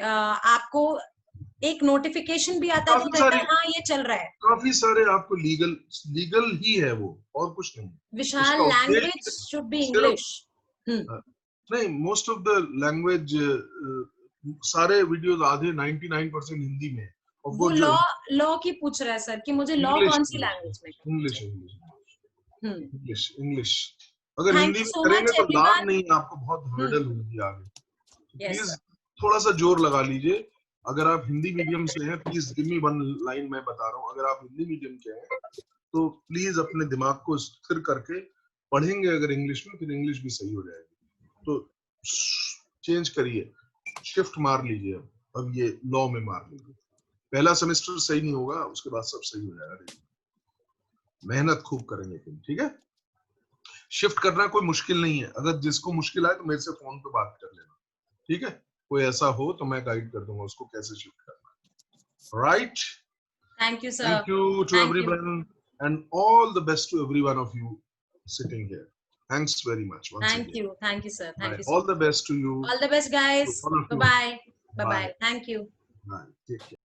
[SPEAKER 2] आपको एक नोटिफिकेशन भी आता है तो कहता है हाँ ये चल रहा है।
[SPEAKER 1] काफी सारे आपको लीगल ही है वो, और कुछ नहीं।
[SPEAKER 2] विशाल लैंग्वेज शुड बी इंग्लिश।
[SPEAKER 1] नहीं, मोस्ट ऑफ द लैंग्वेज, सारे वीडियोस आधे 99% हिंदी में। और
[SPEAKER 2] वो लॉ की पूछ रहा है सर कि मुझे लॉ कौन सी लैंग्वेज में?
[SPEAKER 1] इंग्लिश। अगर हिंदी में करेंगे तो लाभ नहीं, आपको बहुत हर्डल होगी आगे। प्लीज थोड़ा सा जोर लगा लीजिए। अगर आप हिंदी मीडियम से हैं, please give me one line, मैं बता रहा हूँ। अगर आप हिंदी मीडियम के हैं तो प्लीज अपने दिमाग को स्थिर करके पढ़ेंगे अगर इंग्लिश में, फिर इंग्लिश भी सही हो जाएगी। तो चेंज करिए, शिफ्ट मार लीजिए, अब ये लॉ में मार लीजिए। पहला सेमेस्टर सही नहीं होगा, उसके बाद सब सही हो जाएगा। मेहनत खूब करेंगे, ठीक है? शिफ्ट करना कोई मुश्किल नहीं है। अगर जिसको मुश्किल आए तो मेरे से फोन पे बात कर लेना, ठीक है? कोई ऐसा हो तो मैं गाइड कर दूंगा उसको कैसे शिफ्ट करना। Right?
[SPEAKER 2] Thank you sir.
[SPEAKER 1] Thank you to everyone and all the best to every one of you sitting here. Thanks very much once
[SPEAKER 2] again. Thank you sir, thank you so
[SPEAKER 1] all the best to you.
[SPEAKER 2] All the best guys, bye bye. Thank you.
[SPEAKER 1] Bye, take care.